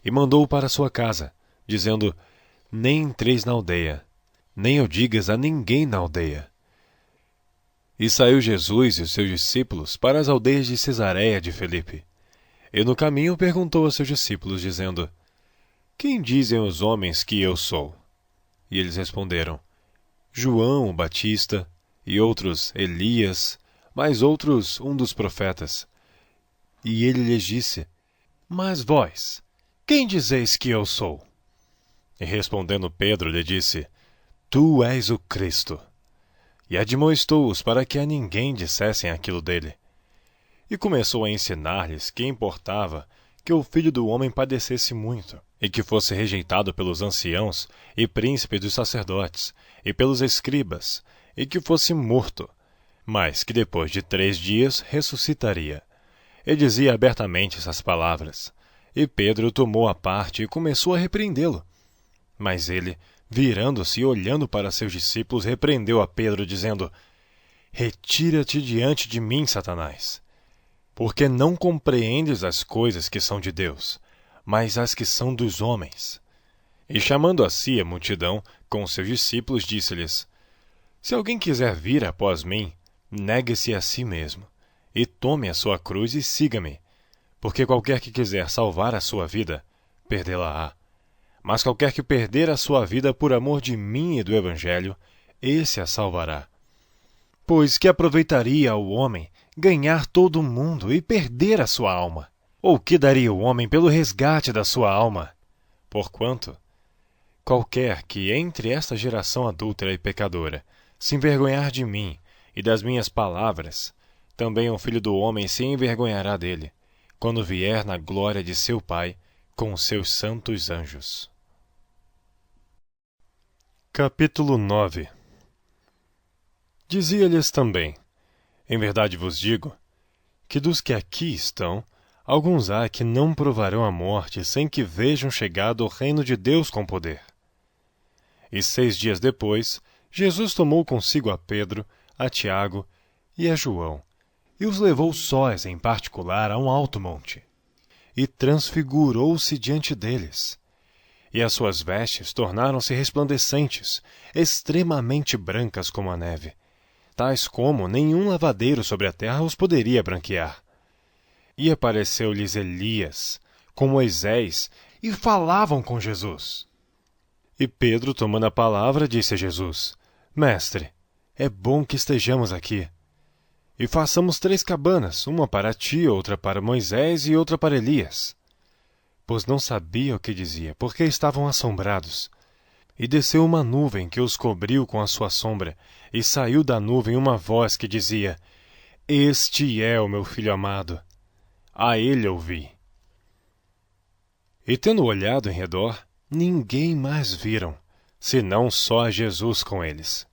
E mandou-o para sua casa, dizendo: Nem entreis na aldeia, nem o digas a ninguém na aldeia. E saiu Jesus e os seus discípulos para as aldeias de Cesareia de Filipe. E no caminho perguntou aos seus discípulos, dizendo: Quem dizem os homens que eu sou? E eles responderam: João o Batista, e outros Elias, mas outros um dos profetas. E ele lhes disse: Mas vós, quem dizeis que eu sou? E respondendo Pedro, lhe disse: Tu és o Cristo. E admoestou-os para que a ninguém dissessem aquilo dele. E começou a ensinar-lhes que importava que o Filho do Homem padecesse muito, e que fosse rejeitado pelos anciãos e príncipes dos sacerdotes, e pelos escribas, e que fosse morto, mas que depois de 3 dias ressuscitaria. E dizia abertamente essas palavras. E Pedro tomou a parte e começou a repreendê-lo. Mas ele, virando-se e olhando para seus discípulos, repreendeu a Pedro, dizendo: Retira-te diante de mim, Satanás, porque não compreendes as coisas que são de Deus, mas as que são dos homens. E chamando a si a multidão, com os seus discípulos, disse-lhes: Se alguém quiser vir após mim, negue-se a si mesmo, e tome a sua cruz e siga-me. Porque qualquer que quiser salvar a sua vida, perdê-la-á. Mas qualquer que perder a sua vida por amor de mim e do Evangelho, esse a salvará. Pois que aproveitaria ao homem ganhar todo o mundo e perder a sua alma? Ou que daria o homem pelo resgate da sua alma? Porquanto, qualquer que entre esta geração adúltera e pecadora se envergonhar de mim e das minhas palavras, também o Filho do Homem se envergonhará dele, quando vier na glória de seu Pai com os seus santos anjos. Capítulo 9. Dizia-lhes também: Em verdade vos digo, que dos que aqui estão, alguns há que não provarão a morte sem que vejam chegado o reino de Deus com poder. E 6 dias depois, Jesus tomou consigo a Pedro, a Tiago e a João, e os levou sós, em particular, a um alto monte. E transfigurou-se diante deles. E as suas vestes tornaram-se resplandecentes, extremamente brancas como a neve, tais como nenhum lavadeiro sobre a terra os poderia branquear. E apareceu-lhes Elias, com Moisés, e falavam com Jesus. E Pedro, tomando a palavra, disse a Jesus: Mestre, é bom que estejamos aqui. E façamos 3 cabanas, uma para ti, outra para Moisés e outra para Elias. Pois não sabia o que dizia, porque estavam assombrados. E desceu uma nuvem que os cobriu com a sua sombra, e saiu da nuvem uma voz que dizia: Este é o meu filho amado. A ele ouvi. E tendo olhado em redor, ninguém mais viram, senão só a Jesus com eles.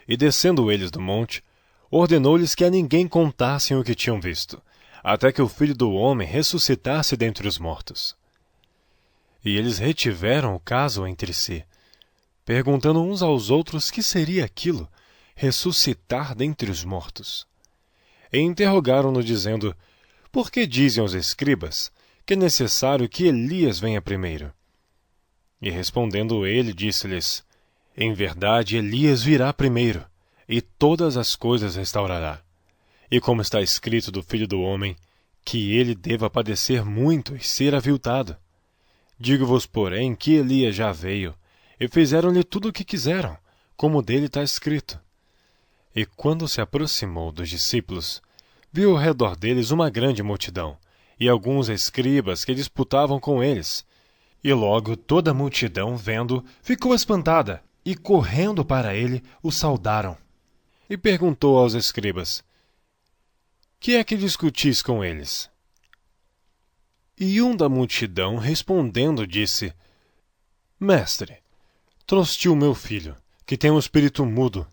E descendo eles do monte, ordenou-lhes que a ninguém contassem o que tinham visto, até que o Filho do Homem ressuscitasse dentre os mortos. E eles retiveram o caso entre si, perguntando uns aos outros que seria aquilo, ressuscitar dentre os mortos. E interrogaram-no, dizendo: Por que dizem os escribas que é necessário que Elias venha primeiro? E respondendo ele, disse-lhes: Em verdade, Elias virá primeiro, e todas as coisas restaurará. E como está escrito do Filho do Homem, que ele deva padecer muito e ser aviltado. Digo-vos, porém, que Elias já veio, e fizeram-lhe tudo o que quiseram, como dele está escrito. E quando se aproximou dos discípulos, viu ao redor deles uma grande multidão, e alguns escribas que disputavam com eles. E logo toda a multidão, vendo, ficou espantada, e correndo para ele, o saudaram. E perguntou aos escribas: Que é que discutis com eles? E um da multidão, respondendo, disse: Mestre, trouxe-te o meu filho, que tem um espírito mudo,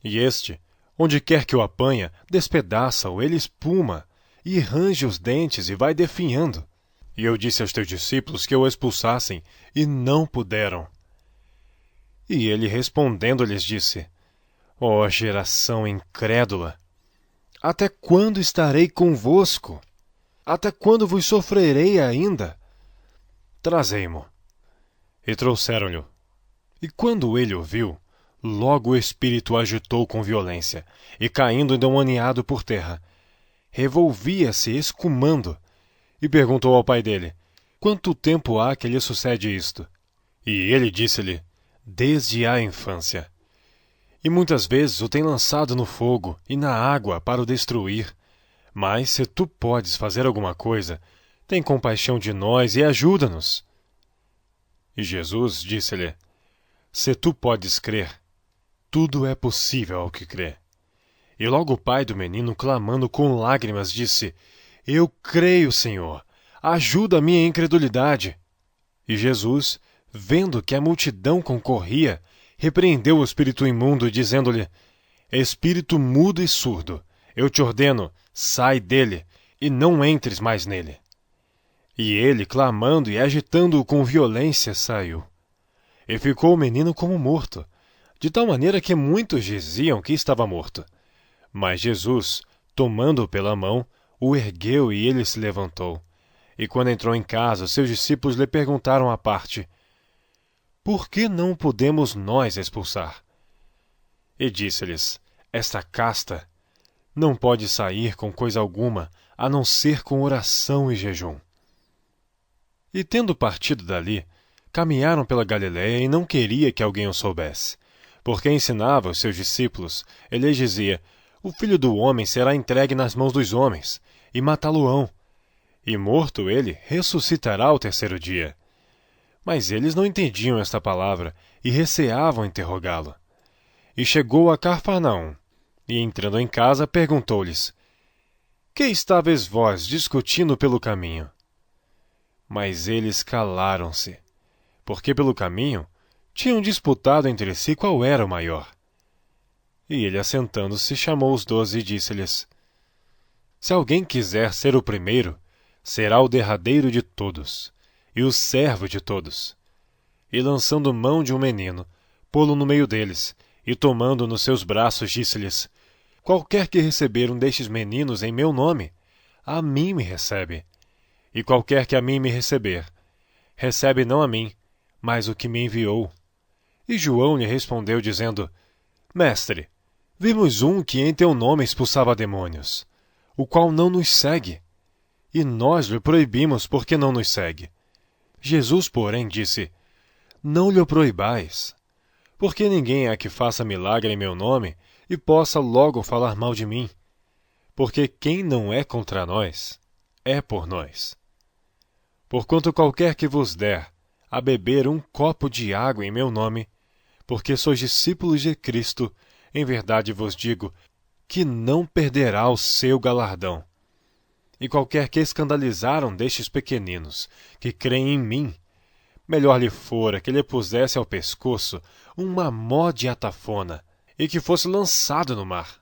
e este, onde quer que o apanha, despedaça-o, ele espuma, e range os dentes e vai definhando. E eu disse aos teus discípulos que o expulsassem, e não puderam. E ele respondendo lhes disse: Ó geração incrédula, até quando estarei convosco? Até quando vos sofrerei ainda? Trazei-mo. E trouxeram-lhe. E quando ele o viu, logo o espírito agitou com violência, e caindo endemoniado por terra, revolvia-se escumando, e perguntou ao pai dele: Quanto tempo há que lhe sucede isto? E ele disse-lhe: Desde a infância. E muitas vezes o tem lançado no fogo e na água para o destruir. Mas se tu podes fazer alguma coisa, tem compaixão de nós e ajuda-nos. E Jesus disse-lhe: Se tu podes crer, tudo é possível ao que crê. E logo o pai do menino, clamando com lágrimas, disse: Eu creio, Senhor, ajuda a minha incredulidade. E Jesus, vendo que a multidão concorria, repreendeu o espírito imundo, dizendo-lhe: Espírito mudo e surdo, eu te ordeno, sai dele, e não entres mais nele. E ele, clamando e agitando-o com violência, saiu. E ficou o menino como morto, de tal maneira que muitos diziam que estava morto. Mas Jesus, tomando-o pela mão, o ergueu e ele se levantou. E quando entrou em casa, seus discípulos lhe perguntaram à parte: Por que não podemos nós expulsar? E disse-lhes: Esta casta não pode sair com coisa alguma, a não ser com oração e jejum. E tendo partido dali, caminharam pela Galiléia e não queria que alguém o soubesse. Porque ensinava os seus discípulos, ele lhes dizia: O Filho do Homem será entregue nas mãos dos homens, e matá-lo-ão. E morto ele, ressuscitará ao 3º dia. Mas eles não entendiam esta palavra, e receavam interrogá-lo. E chegou a Cafarnaum, e entrando em casa, perguntou-lhes: Que estáveis vós discutindo pelo caminho? Mas eles calaram-se, porque pelo caminho tinham disputado entre si qual era o maior. E ele, assentando-se, chamou os 12 e disse-lhes: Se alguém quiser ser o primeiro, será o derradeiro de todos, e o servo de todos. E lançando mão de um menino, pô-lo no meio deles, e tomando nos seus braços, disse-lhes: qualquer que receber um destes meninos em meu nome, a mim me recebe. E qualquer que a mim me receber, recebe não a mim, mas o que me enviou. E João lhe respondeu, dizendo: Mestre, vimos um que em teu nome expulsava demônios, o qual não nos segue. E nós lhe proibimos, porque não nos segue. Jesus, porém, disse: Não lhe proibais, porque ninguém há que faça milagre em meu nome e possa logo falar mal de mim. Porque quem não é contra nós, é por nós. Porquanto qualquer que vos der a beber um copo de água em meu nome, porque sois discípulos de Cristo, em verdade vos digo, que não perderá o seu galardão. E qualquer que escandalizar um destes pequeninos, que creem em mim, melhor lhe fora que lhe pusesse ao pescoço uma mó de atafona, e que fosse lançado no mar.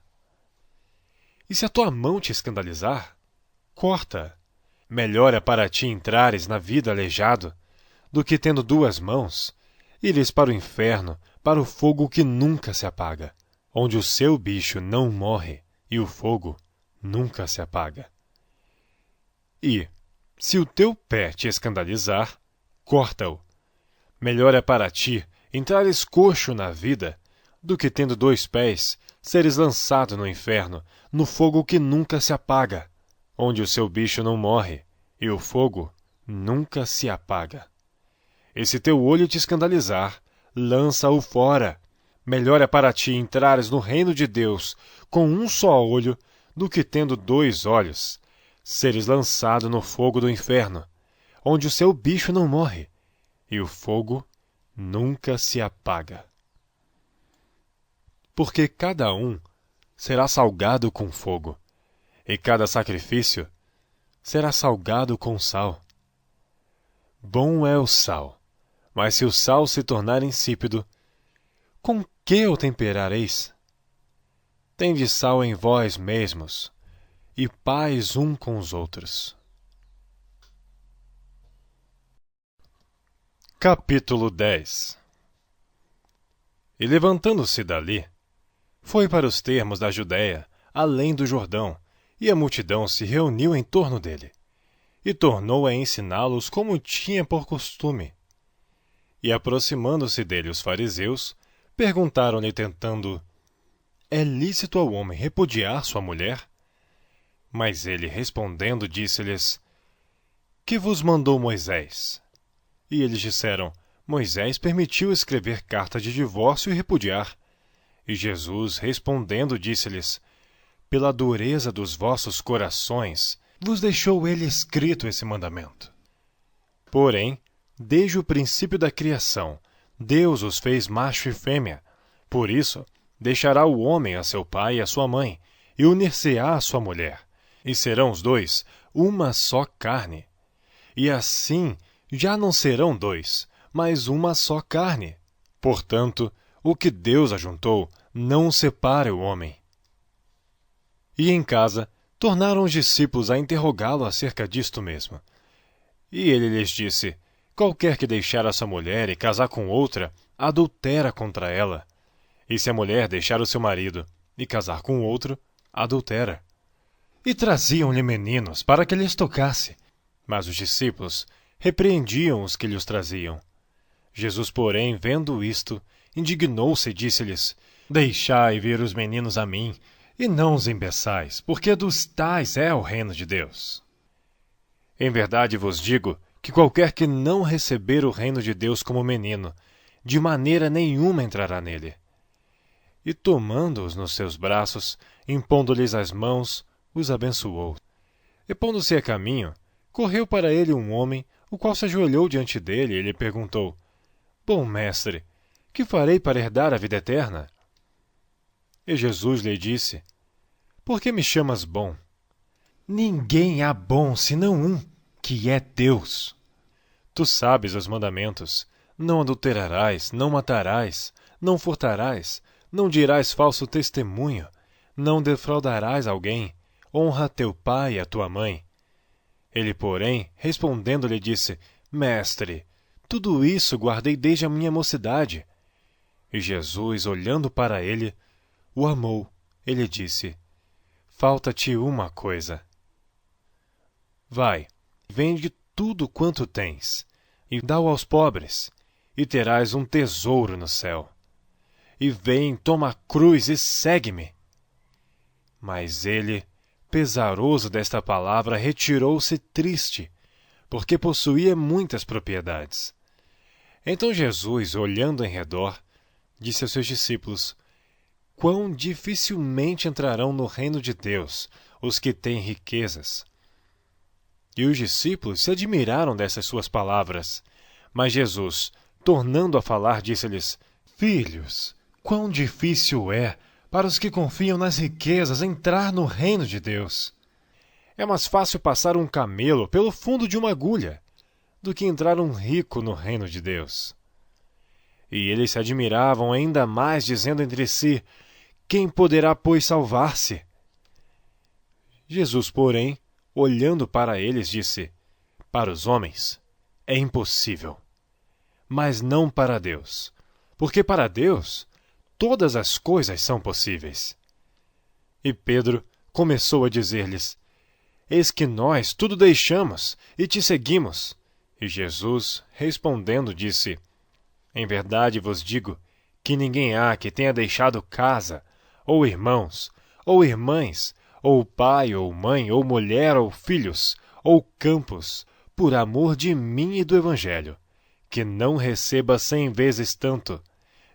E se a tua mão te escandalizar, corta-a. Melhor é para ti entrares na vida aleijado, do que tendo duas mãos, ires para o inferno, para o fogo que nunca se apaga, onde o seu bicho não morre e o fogo nunca se apaga. E, se o teu pé te escandalizar, corta-o. Melhor é para ti entrares coxo na vida, do que tendo dois pés, seres lançado no inferno, no fogo que nunca se apaga, onde o seu bicho não morre e o fogo nunca se apaga. E se teu olho te escandalizar, lança-o fora. Melhor é para ti entrares no reino de Deus com um só olho, do que tendo dois olhos, seres lançado no fogo do inferno, onde o seu bicho não morre e o fogo nunca se apaga. Porque cada um será salgado com fogo, e cada sacrifício será salgado com sal. Bom é o sal, mas se o sal se tornar insípido, com que o temperareis? Tende sal em vós mesmos, e paz um com os outros. Capítulo 10. E levantando-se dali, foi para os termos da Judéia, além do Jordão, e a multidão se reuniu em torno dele, e tornou a ensiná-los como tinha por costume. E aproximando-se dele os fariseus, perguntaram-lhe tentando: É lícito ao homem repudiar sua mulher? Mas ele respondendo disse-lhes: Que vos mandou Moisés? E eles disseram: Moisés permitiu escrever carta de divórcio e repudiar. E Jesus respondendo disse-lhes: Pela dureza dos vossos corações vos deixou ele escrito esse mandamento. Porém, desde o princípio da criação, Deus os fez macho e fêmea. Por isso, deixará o homem a seu pai e a sua mãe, e unir-se-á à sua mulher, e serão os dois uma só carne. E assim já não serão dois, mas uma só carne. Portanto, o que Deus ajuntou, não separe o homem. E em casa, tornaram os discípulos a interrogá-lo acerca disto mesmo. E ele lhes disse: Qualquer que deixar a sua mulher e casar com outra, adultera contra ela. E se a mulher deixar o seu marido e casar com outro, adultera. E traziam-lhe meninos para que lhes tocasse. Mas os discípulos repreendiam os que lhes traziam. Jesus, porém, vendo isto, indignou-se e disse-lhes: Deixai vir os meninos a mim, e não os embeçais, porque dos tais é o reino de Deus. Em verdade vos digo que qualquer que não receber o reino de Deus como menino, de maneira nenhuma entrará nele. E tomando-os nos seus braços, impondo-lhes as mãos, os abençoou. E pondo-se a caminho, correu para ele um homem, o qual se ajoelhou diante dele e lhe perguntou: Bom mestre, que farei para herdar a vida eterna? E Jesus lhe disse: Por que me chamas bom? Ninguém há bom senão um, que é Deus. Tu sabes os mandamentos: não adulterarás, não matarás, não furtarás, não dirás falso testemunho, não defraudarás alguém, honra teu pai e a tua mãe. Ele, porém, respondendo-lhe, disse: Mestre, tudo isso guardei desde a minha mocidade. E Jesus, olhando para ele, o amou ele disse: falta-te uma coisa. Vai, vende tudo quanto tens, e dá-o aos pobres, e terás um tesouro no céu. E vem, toma a cruz e segue-me. Mas ele, pesaroso desta palavra, retirou-se triste, porque possuía muitas propriedades. Então Jesus, olhando em redor, disse aos seus discípulos: quão dificilmente entrarão no reino de Deus os que têm riquezas. E os discípulos se admiraram dessas suas palavras. Mas Jesus, tornando a falar, disse-lhes: filhos, quão difícil é para os que confiam nas riquezas entrar no reino de Deus. É mais fácil passar um camelo pelo fundo de uma agulha do que entrar um rico no reino de Deus. E eles se admiravam ainda mais, dizendo entre si: quem poderá, pois, salvar-se? Jesus, porém, olhando para eles, disse: para os homens é impossível, mas não para Deus, porque para Deus todas as coisas são possíveis. E Pedro começou a dizer-lhes: eis que nós tudo deixamos e te seguimos. E Jesus, respondendo, disse: em verdade vos digo que ninguém há que tenha deixado casa, ou irmãos, ou irmãs, ou pai, ou mãe, ou mulher, ou filhos, ou campos, por amor de mim e do Evangelho, que não receba 100 vezes tanto,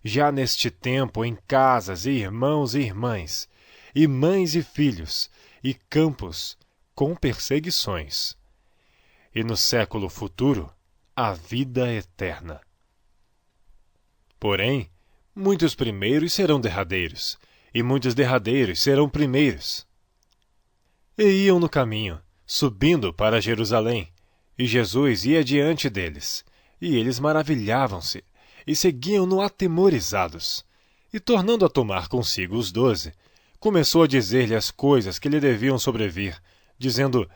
já neste tempo, em casas, e irmãos e irmãs, e mães e filhos, e campos, com perseguições. E no século futuro, a vida eterna. Porém, muitos primeiros serão derradeiros, e muitos derradeiros serão primeiros. E iam no caminho, subindo para Jerusalém, e Jesus ia diante deles, e eles maravilhavam-se, e seguiam-no atemorizados. E tornando a tomar consigo os 12, começou a dizer-lhe as coisas que lhe deviam sobrevir, dizendo: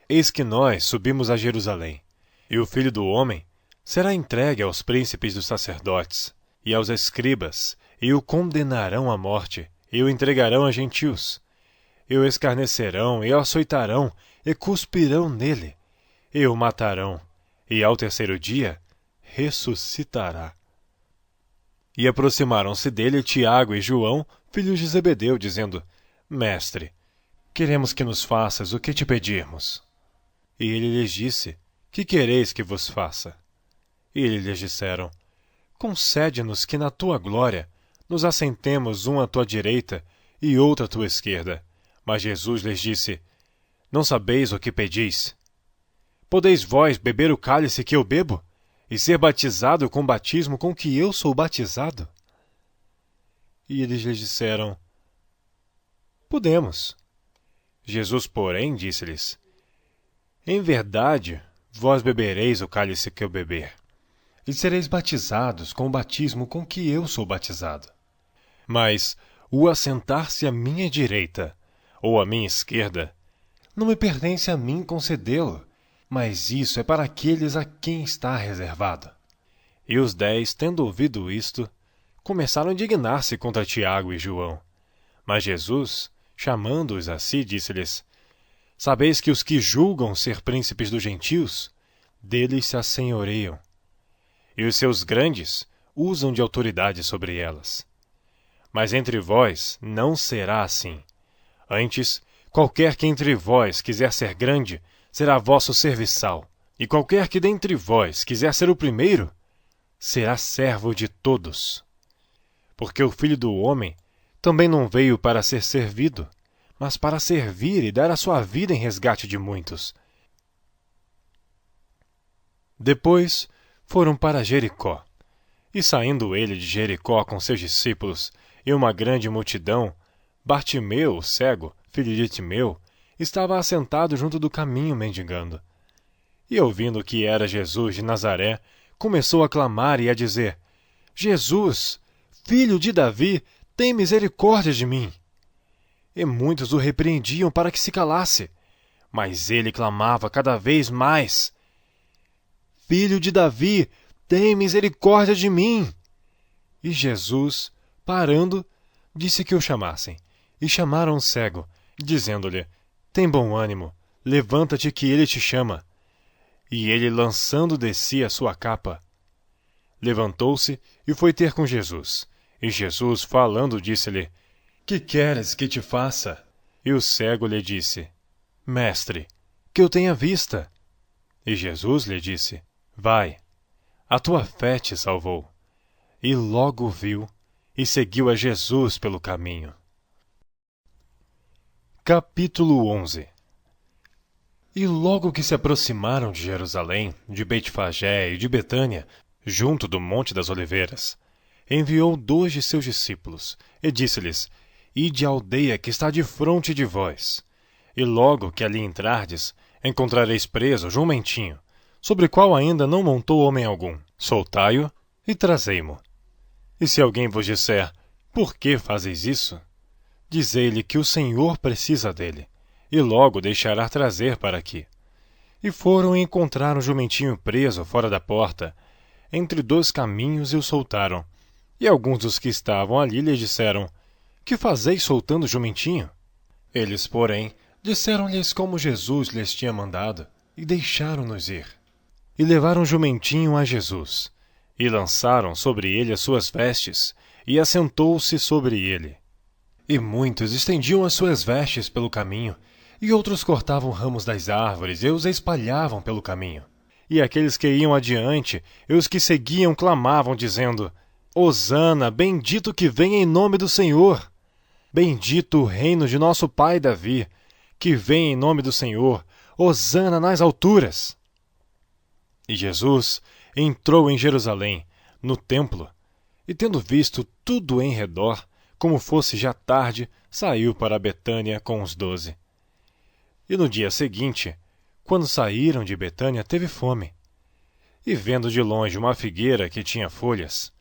eis que nós subimos a Jerusalém, e o Filho do Homem será entregue aos príncipes dos sacerdotes e aos escribas, e o condenarão à morte, e o entregarão a gentios, e o escarnecerão, e o açoitarão, e cuspirão nele, e o matarão, e ao terceiro dia ressuscitará. E aproximaram-se dele Tiago e João, filhos de Zebedeu, dizendo: mestre, queremos que nos faças o que te pedirmos. E ele lhes disse: que quereis que vos faça? E eles lhes disseram: concede-nos que na tua glória nos assentemos um à tua direita e outro à tua esquerda. Mas Jesus lhes disse: não sabeis o que pedis? Podeis vós beber o cálice que eu bebo, e ser batizado com o batismo com que eu sou batizado? E eles lhes disseram: podemos. Jesus, porém, disse-lhes: em verdade, vós bebereis o cálice que eu beber, e sereis batizados com o batismo com que eu sou batizado. Mas o assentar-se à minha direita ou à minha esquerda não me pertence a mim concedê-lo, mas isso é para aqueles a quem está reservado. E os 10, tendo ouvido isto, começaram a indignar-se contra Tiago e João. Mas Jesus, chamando-os a si, disse-lhes: sabeis que os que julgam ser príncipes dos gentios, deles se assenhoreiam, e os seus grandes usam de autoridade sobre elas. Mas entre vós não será assim. Antes, qualquer que entre vós quiser ser grande, será vosso serviçal, e qualquer que dentre vós quiser ser o primeiro, será servo de todos. Porque o Filho do Homem também não veio para ser servido, mas para servir e dar a sua vida em resgate de muitos. Depois foram para Jericó. E saindo ele de Jericó com seus discípulos e uma grande multidão, Bartimeu, o cego, filho de Timeu, estava assentado junto do caminho mendigando. E ouvindo que era Jesus de Nazaré, começou a clamar e a dizer: Jesus, filho de Davi, tem misericórdia de mim. E muitos o repreendiam para que se calasse, mas ele clamava cada vez mais: Filho de Davi, tem misericórdia de mim. E Jesus, parando, disse que o chamassem. E chamaram o cego, dizendo-lhe: Tem bom ânimo, levanta-te que ele te chama. E ele, lançando de si a sua capa, levantou-se e foi ter com Jesus. E Jesus, falando, disse-lhe: Que queres que te faça? E o cego lhe disse: Mestre, que eu tenha vista. E Jesus lhe disse: Vai, a tua fé te salvou. E logo viu e seguiu a Jesus pelo caminho. Capítulo 11. E logo que se aproximaram de Jerusalém, de Betfagé e de Betânia, junto do Monte das Oliveiras, enviou 2 de seus discípulos, e disse-lhes: Ide à aldeia que está defronte de vós. E logo que ali entrardes, encontrareis preso o jumentinho, sobre o qual ainda não montou homem algum. Soltai-o e trazei-mo. E se alguém vos disser: Por que fazeis isso? Dizei-lhe que o Senhor precisa dele, e logo deixará trazer para aqui. E foram e encontraram o jumentinho preso fora da porta, entre 2 caminhos, e o soltaram. E alguns dos que estavam ali lhe disseram: Que fazeis soltando o jumentinho? Eles, porém, disseram-lhes como Jesus lhes tinha mandado, e deixaram-nos ir. E levaram o jumentinho a Jesus, e lançaram sobre ele as suas vestes, e assentou-se sobre ele. E muitos estendiam as suas vestes pelo caminho, e outros cortavam ramos das árvores e os espalhavam pelo caminho. E aqueles que iam adiante e os que seguiam clamavam, dizendo: Hosana, bendito que vem em nome do Senhor! Bendito o reino de nosso pai Davi, que vem em nome do Senhor! Hosana nas alturas! E Jesus entrou em Jerusalém, no templo, e tendo visto tudo em redor, como fosse já tarde, saiu para Betânia com os 12. E no dia seguinte, quando saíram de Betânia, teve fome. E vendo de longe uma figueira que tinha folhas,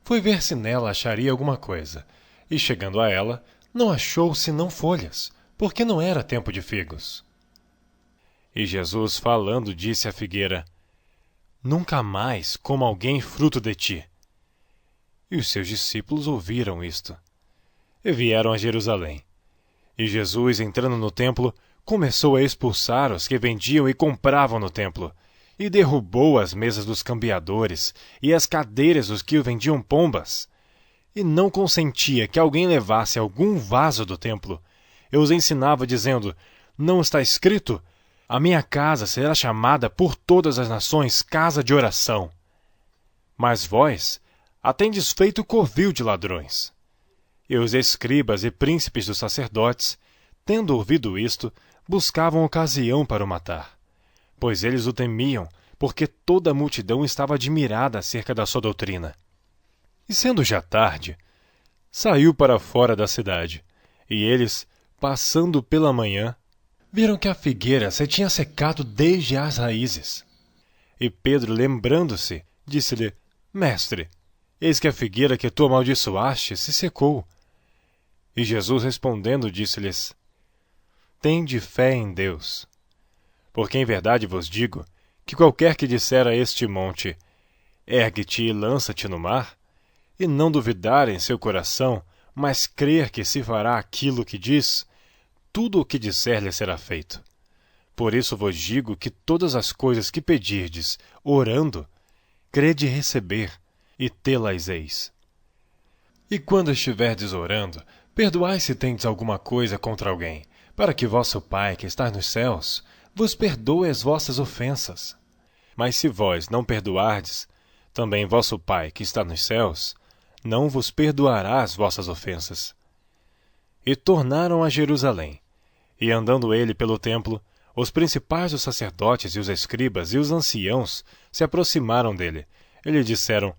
foi ver se nela acharia alguma coisa. E chegando a ela, não achou senão folhas, porque não era tempo de figos. E Jesus, falando, disse à figueira: Nunca mais coma alguém fruto de ti. E os seus discípulos ouviram isto. E vieram a Jerusalém. E Jesus, entrando no templo, começou a expulsar os que vendiam e compravam no templo, e derrubou as mesas dos cambiadores e as cadeiras dos que o vendiam pombas. E não consentia que alguém levasse algum vaso do templo. E os ensinava, dizendo: Não está escrito: A minha casa será chamada por todas as nações casa de oração. Mas vós a tendes feito covil de ladrões. E os escribas e príncipes dos sacerdotes, tendo ouvido isto, buscavam ocasião para o matar. Pois eles o temiam, porque toda a multidão estava admirada acerca da sua doutrina. E sendo já tarde, saiu para fora da cidade, e eles, passando pela manhã, viram que a figueira se tinha secado desde as raízes. E Pedro, lembrando-se, disse-lhe: Mestre, eis que a figueira que tu amaldiçoaste se secou. E Jesus, respondendo, disse-lhes: Tende fé em Deus. Porque em verdade vos digo que qualquer que disser a este monte: Ergue-te e lança-te no mar, e não duvidar em seu coração, mas crer que se fará aquilo que diz, tudo o que disser lhe será feito. Por isso vos digo que todas as coisas que pedirdes, orando, crede receber, e tê-las eis. E quando estiverdes orando, perdoai se tendes alguma coisa contra alguém, para que vosso Pai, que está nos céus, vos perdoe as vossas ofensas. Mas se vós não perdoardes, também vosso Pai, que está nos céus, não vos perdoará as vossas ofensas. E tornaram a Jerusalém. E andando ele pelo templo, os principais dos sacerdotes e os escribas e os anciãos se aproximaram dele, e lhe disseram: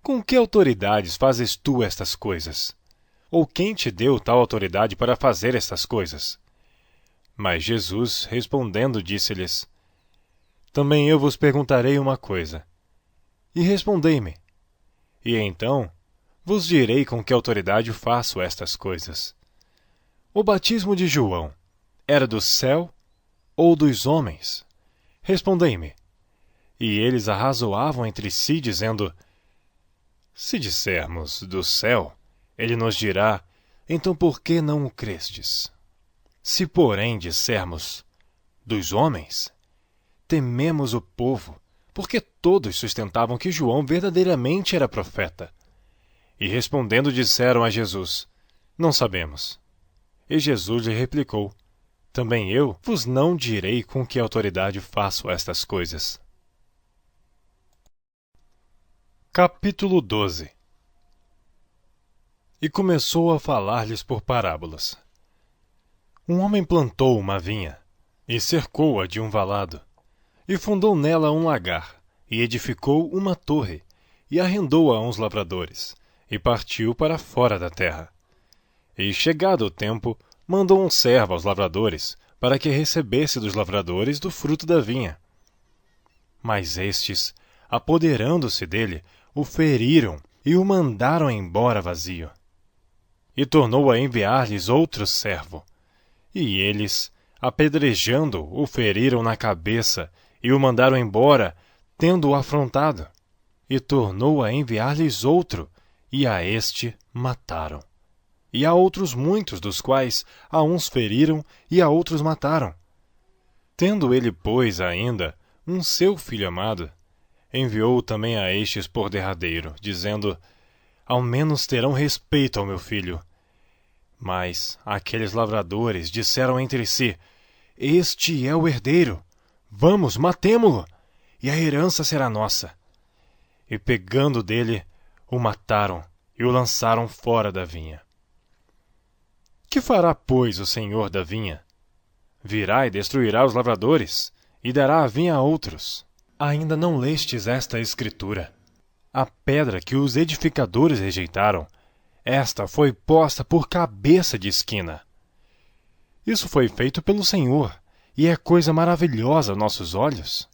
Com que autoridades fazes tu estas coisas? Ou quem te deu tal autoridade para fazer estas coisas? Mas Jesus, respondendo, disse-lhes: Também eu vos perguntarei uma coisa. E respondei-me. E então vos direi com que autoridade faço estas coisas. O batismo de João era do céu ou dos homens? Respondei-me. E eles arrazoavam entre si, dizendo: Se dissermos do céu, ele nos dirá: então por que não o crestes? Se, porém, dissermos, dos homens, tememos o povo, porque todos sustentavam que João verdadeiramente era profeta. E respondendo disseram a Jesus, não sabemos. E Jesus lhe replicou, também eu vos não direi com que autoridade faço estas coisas. Capítulo 12. E começou a falar-lhes por parábolas. Um homem plantou uma vinha, e cercou-a de um valado, e fundou nela um lagar, e edificou uma torre, e arrendou-a a uns lavradores, e partiu para fora da terra. E, chegado o tempo, mandou um servo aos lavradores, para que recebesse dos lavradores do fruto da vinha. Mas estes, apoderando-se dele, o feriram e o mandaram embora vazio. E tornou a enviar-lhes outro servo. E eles, apedrejando, o feriram na cabeça e o mandaram embora, tendo-o afrontado. E tornou a enviar-lhes outro, e a este mataram. E há outros muitos, dos quais a uns feriram e a outros mataram. Tendo ele, pois, ainda um seu filho amado, enviou-o também a estes por derradeiro, dizendo, ao menos terão respeito ao meu filho. Mas aqueles lavradores disseram entre si, este é o herdeiro, vamos, matemo-lo, e a herança será nossa. E pegando dele, o mataram e o lançaram fora da vinha. Que fará, pois, o senhor da vinha? Virá e destruirá os lavradores, e dará a vinha a outros. Ainda não lestes esta escritura? A pedra que os edificadores rejeitaram, esta foi posta por cabeça de esquina. Isso foi feito pelo Senhor, e é coisa maravilhosa aos nossos olhos.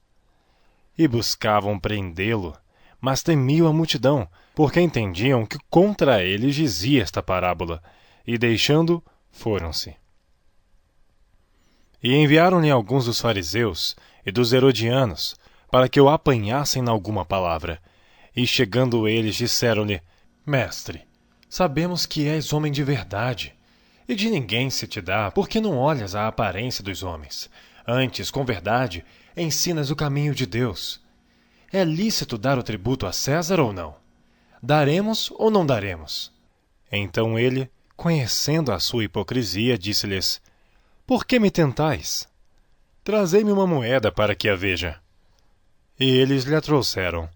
E buscavam prendê-lo, mas temiam a multidão, porque entendiam que contra ele dizia esta parábola, e deixando, foram-se. E enviaram-lhe alguns dos fariseus e dos herodianos, para que o apanhassem nalguma palavra. E chegando eles, disseram-lhe, Mestre, sabemos que és homem de verdade, e de ninguém se te dá, porque não olhas a aparência dos homens. Antes, com verdade, ensinas o caminho de Deus. É lícito dar o tributo a César ou não? Daremos ou não daremos? Então ele, conhecendo a sua hipocrisia, disse-lhes, por que me tentais? Trazei-me uma moeda para que a veja. E eles lhe a trouxeram.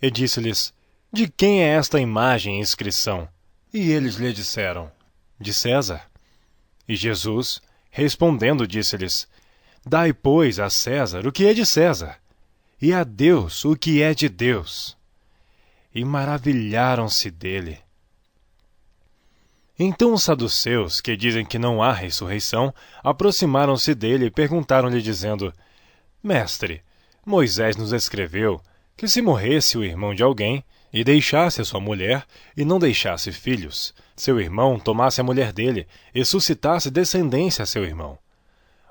E disse-lhes, de quem é esta imagem e inscrição? E eles lhe disseram, de César. E Jesus, respondendo, disse-lhes, dai, pois, a César o que é de César, e a Deus o que é de Deus. E maravilharam-se dele. Então os saduceus, que dizem que não há ressurreição, aproximaram-se dele e perguntaram-lhe, dizendo, Mestre, Moisés nos escreveu que se morresse o irmão de alguém, e deixasse a sua mulher, e não deixasse filhos, seu irmão tomasse a mulher dele, e suscitasse descendência a seu irmão.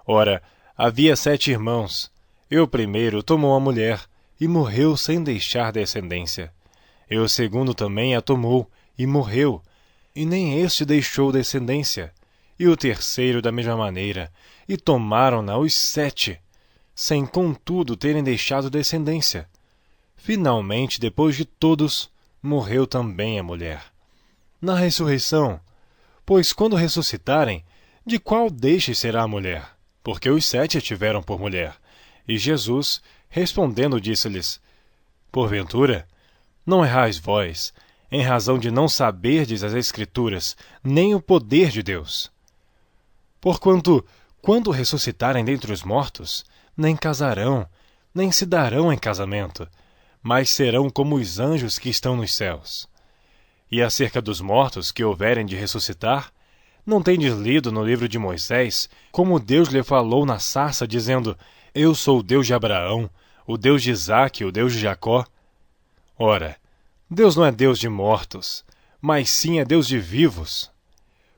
Ora, havia 7 irmãos, e o primeiro tomou a mulher, e morreu sem deixar descendência. E o segundo também a tomou, e morreu, e nem este deixou descendência. E o terceiro da mesma maneira, e tomaram-na os 7, sem contudo terem deixado descendência. Finalmente, depois de todos, morreu também a mulher. Na ressurreição, pois quando ressuscitarem, de qual deixe será a mulher? Porque os 7 a tiveram por mulher. E Jesus, respondendo, disse-lhes, porventura, não errais vós, em razão de não saberdes as Escrituras, nem o poder de Deus. Porquanto, quando ressuscitarem dentre os mortos, nem casarão, nem se darão em casamento, mas serão como os anjos que estão nos céus. E acerca dos mortos que houverem de ressuscitar, não tendes lido no livro de Moisés, como Deus lhe falou na sarça, dizendo, eu sou o Deus de Abraão, o Deus de Isaque, o Deus de Jacó? Ora, Deus não é Deus de mortos, mas sim é Deus de vivos.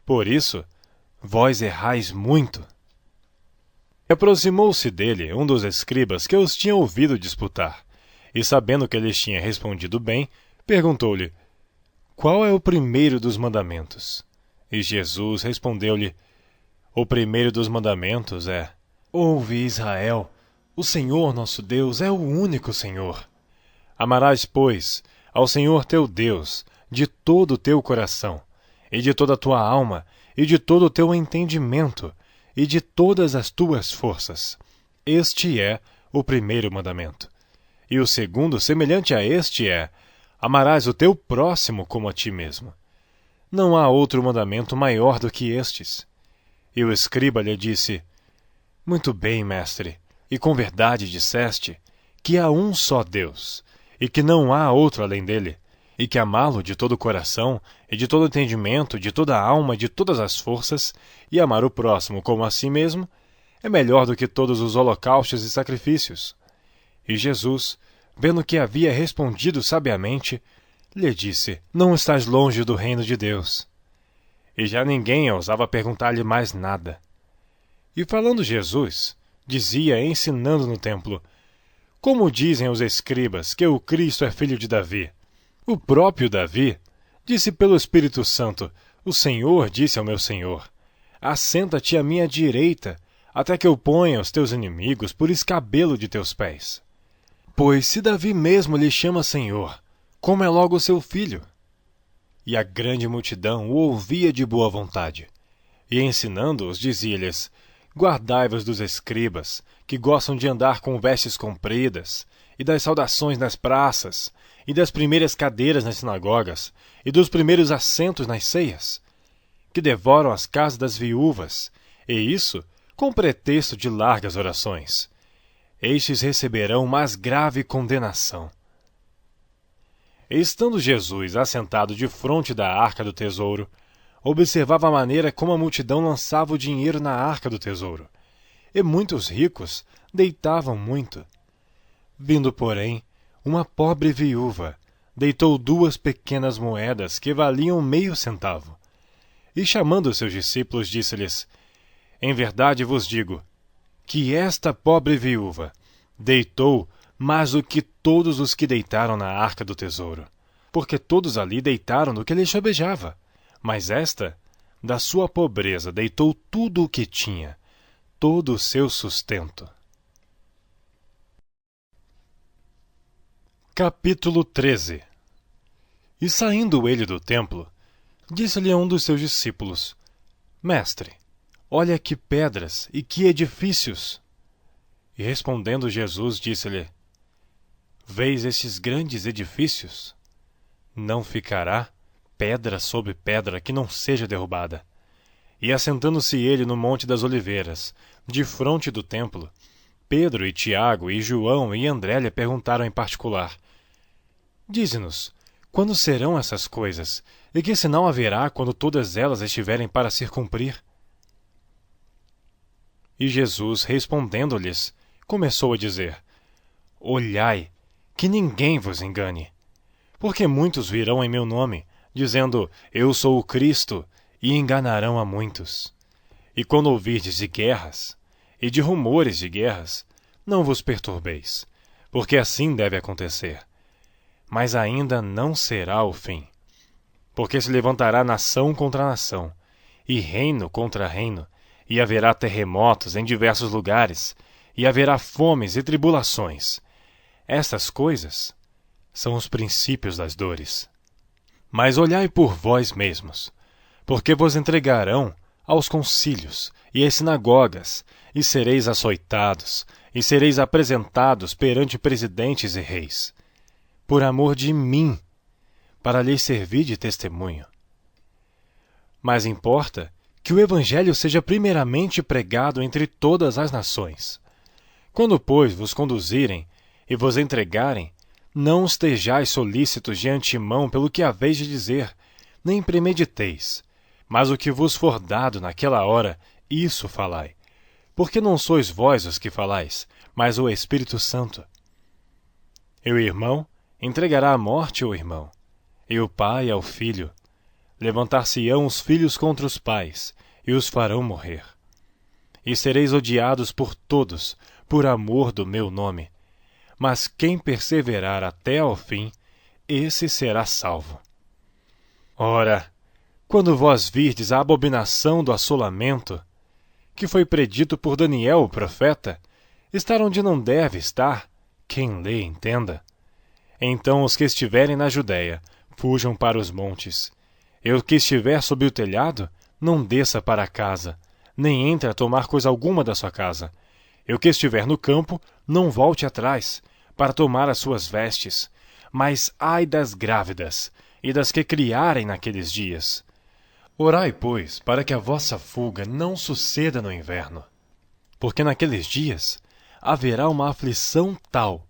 Por isso, vós errais muito. Aproximou-se dele um dos escribas que os tinha ouvido disputar, e sabendo que lhes tinha respondido bem, perguntou-lhe, qual é o primeiro dos mandamentos? E Jesus respondeu-lhe: O primeiro dos mandamentos é: Ouve, Israel, o Senhor nosso Deus é o único Senhor. Amarás, pois, ao Senhor teu Deus de todo o teu coração, e de toda a tua alma, e de todo o teu entendimento, e de todas as tuas forças. Este é o primeiro mandamento. E o segundo, semelhante a este, é: amarás o teu próximo como a ti mesmo. Não há outro mandamento maior do que estes. E o escriba lhe disse: Muito bem, mestre, e com verdade disseste que há um só Deus, e que não há outro além dele, e que amá-lo de todo o coração, e de todo o entendimento, de toda a alma, e de todas as forças, e amar o próximo como a si mesmo, é melhor do que todos os holocaustos e sacrifícios. E Jesus, vendo que havia respondido sabiamente, lhe disse: Não estás longe do reino de Deus. E já ninguém ousava perguntar-lhe mais nada. E falando Jesus, dizia, ensinando no templo: Como dizem os escribas que o Cristo é filho de Davi? O próprio Davi disse pelo Espírito Santo: O Senhor disse ao meu Senhor: Assenta-te à minha direita, até que eu ponha os teus inimigos por escabelo de teus pés. Pois se Davi mesmo lhe chama Senhor, como é logo seu filho? E a grande multidão o ouvia de boa vontade. E ensinando-os, dizia-lhes: Guardai-vos dos escribas, que gostam de andar com vestes compridas, e das saudações nas praças, e das primeiras cadeiras nas sinagogas, e dos primeiros assentos nas ceias, que devoram as casas das viúvas, e isso com pretexto de largas orações. Estes receberão mais grave condenação. Estando Jesus assentado defronte da arca do tesouro, observava a maneira como a multidão lançava o dinheiro na arca do tesouro, e muitos ricos deitavam muito. Vindo, porém, uma pobre viúva, deitou 2 pequenas moedas que valiam meio centavo. E chamando seus discípulos, disse-lhes: Em verdade vos digo, que esta pobre viúva deitou mais do que todos os que deitaram na arca do tesouro, porque todos ali deitaram do que lhe sobejava, mas esta, da sua pobreza, deitou tudo o que tinha, todo o seu sustento. Capítulo 13. E saindo ele do templo, disse-lhe a um dos seus discípulos: Mestre, olha que pedras e que edifícios! E respondendo Jesus, disse-lhe: Vês estes grandes edifícios? Não ficará pedra sobre pedra que não seja derrubada. E assentando-se ele no Monte das Oliveiras, defronte do templo, Pedro e Tiago e João e André lhe perguntaram em particular: Dize-nos, quando serão essas coisas, e que sinal haverá quando todas elas estiverem para se cumprir? E Jesus, respondendo-lhes, começou a dizer: Olhai, que ninguém vos engane. Porque muitos virão em meu nome, dizendo: Eu sou o Cristo, e enganarão a muitos. E quando ouvirdes de guerras, e de rumores de guerras, não vos perturbeis, porque assim deve acontecer. Mas ainda não será o fim. Porque se levantará nação contra nação, e reino contra reino, e haverá terremotos em diversos lugares, e haverá fomes e tribulações. Estas coisas são os princípios das dores. Mas olhai por vós mesmos, porque vos entregarão aos concílios e às sinagogas, e sereis açoitados, e sereis apresentados perante presidentes e reis, por amor de mim, para lhes servir de testemunho. Mas importa que o Evangelho seja primeiramente pregado entre todas as nações. Quando, pois, vos conduzirem e vos entregarem, não estejais solícitos de antemão pelo que haveis de dizer, nem premediteis, mas o que vos for dado naquela hora, isso falai. Porque não sois vós os que falais, mas o Espírito Santo. E o irmão entregará à morte o irmão, e o pai ao filho. Levantar-se-ão os filhos contra os pais, e os farão morrer. E sereis odiados por todos, por amor do meu nome. Mas quem perseverar até ao fim, esse será salvo. Ora, Quando vós virdes a abominação do assolamento, que foi predito por Daniel, o profeta, estar onde não deve estar, quem lê entenda. Então os que estiverem na Judéia, fujam para os montes. E o que estiver sob o telhado, não desça para a casa, nem entre a tomar coisa alguma da sua casa. E o que estiver no campo, não volte atrás, para tomar as suas vestes. Mas ai das grávidas, e das que criarem naqueles dias. Orai, pois, para que a vossa fuga não suceda no inverno. Porque naqueles dias haverá uma aflição tal,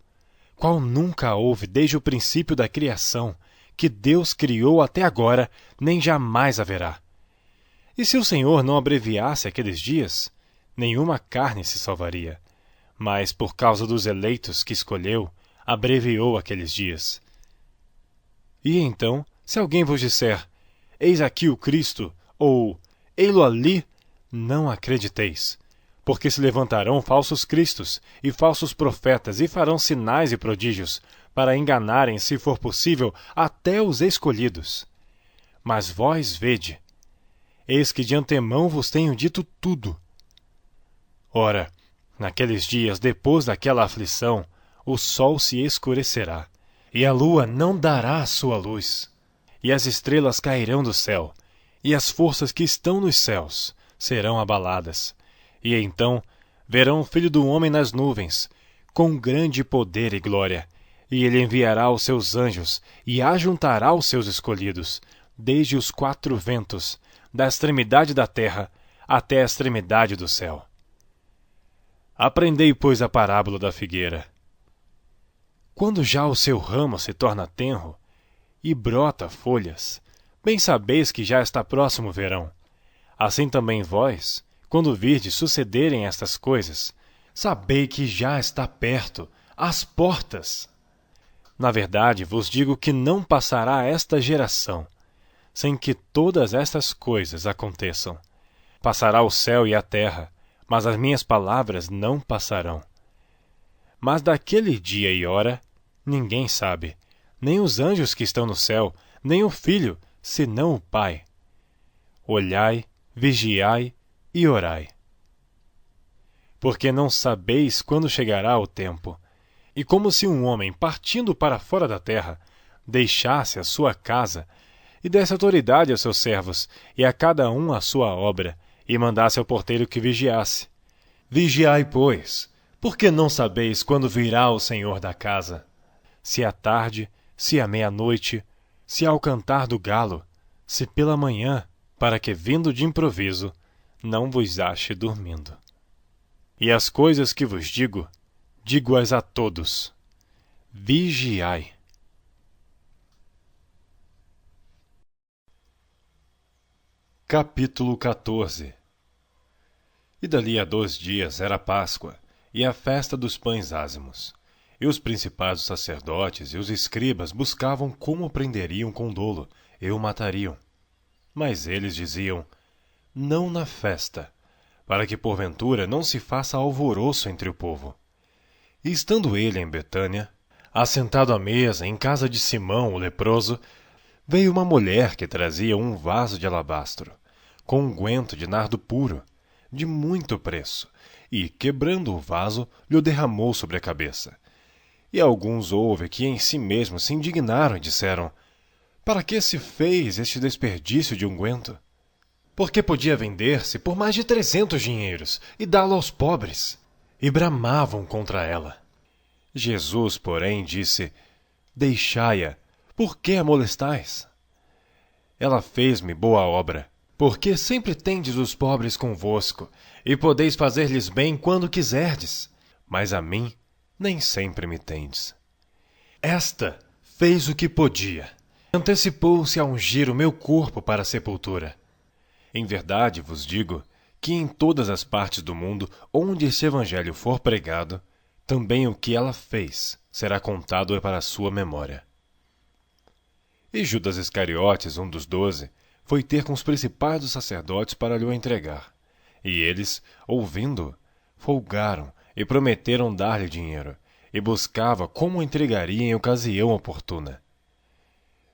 qual nunca houve desde o princípio da criação, que Deus criou até agora, nem jamais haverá. E se o Senhor não abreviasse aqueles dias, nenhuma carne se salvaria. Mas, por causa dos eleitos que escolheu, abreviou aqueles dias. E então, se alguém vos disser, eis aqui o Cristo, ou ei-lo ali, não acrediteis. Porque se levantarão falsos cristos e falsos profetas e farão sinais e prodígios, para enganarem, se for possível, até os escolhidos. Mas vós vede, eis que de antemão vos tenho dito tudo. Ora, naqueles dias, depois daquela aflição, o sol se escurecerá, e a lua não dará a sua luz, e as estrelas cairão do céu, e as forças que estão nos céus serão abaladas. E então verão o Filho do Homem nas nuvens, com grande poder e glória, e ele enviará os seus anjos, e ajuntará os seus escolhidos, desde os quatro ventos, da extremidade da terra até a extremidade do céu. Aprendei, pois, a parábola da figueira. Quando já o seu ramo se torna tenro, e brota folhas, bem sabeis que já está próximo o verão. Assim também vós, quando virdes sucederem estas coisas, sabei que já está perto, às portas. Na verdade, vos digo que não passará esta geração, sem que todas estas coisas aconteçam. Passará o céu e a terra, mas as minhas palavras não passarão. Mas daquele dia e hora, ninguém sabe, nem os anjos que estão no céu, nem o Filho, senão o Pai. Olhai, vigiai e orai. Porque não sabeis quando chegará o tempo. E como se um homem, partindo para fora da terra, deixasse a sua casa, e desse autoridade aos seus servos, e a cada um a sua obra, e mandasse ao porteiro que vigiasse. Vigiai, pois, porque não sabeis quando virá o Senhor da casa, se à tarde, se à meia-noite, se ao cantar do galo, se pela manhã, para que, vindo de improviso, não vos ache dormindo. E as coisas que vos digo, digo-as a todos. Vigiai. Capítulo 14. E dali a 2 dias era a Páscoa, e a festa dos pães ázimos. E os principais sacerdotes e os escribas buscavam como o prenderiam com dolo, e o matariam. Mas eles diziam, não na festa, para que porventura não se faça alvoroço entre o povo. E estando ele em Betânia, assentado à mesa em casa de Simão, o leproso, veio uma mulher que trazia um vaso de alabastro, com unguento de nardo puro, de muito preço, e, quebrando o vaso, lhe derramou sobre a cabeça. E alguns houve que em si mesmos se indignaram e disseram, para que se fez este desperdício de unguento? Porque podia vender-se por mais de 300 dinheiros e dá-lo aos pobres. E bramavam contra ela. Jesus, porém, disse, deixai-a, por que a molestais? Ela fez-me boa obra, porque sempre tendes os pobres convosco, e podeis fazer-lhes bem quando quiserdes, mas a mim nem sempre me tendes. Esta fez o que podia. Antecipou-se a ungir o meu corpo para a sepultura. Em verdade vos digo que em todas as partes do mundo onde este evangelho for pregado, também o que ela fez será contado para a sua memória. E Judas Iscariotes, um dos 12, foi ter com os principais dos sacerdotes para lhe o entregar. E eles, ouvindo-o, folgaram e prometeram dar-lhe dinheiro, e buscava como o entregaria em ocasião oportuna.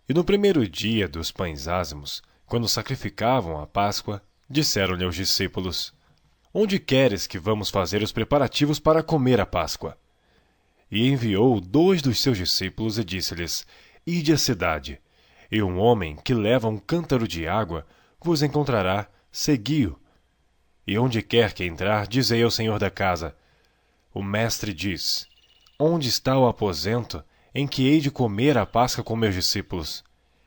E no primeiro dia dos pães ázimos, quando sacrificavam a Páscoa, disseram-lhe aos discípulos: Onde queres que vamos fazer os preparativos para comer a Páscoa? E enviou 2 dos seus discípulos e disse-lhes: Ide à cidade, e um homem que leva um cântaro de água vos encontrará, segui-o. E onde quer que entrar, dizei ao senhor da casa: O mestre diz: Onde está o aposento em que hei de comer a Páscoa com meus discípulos?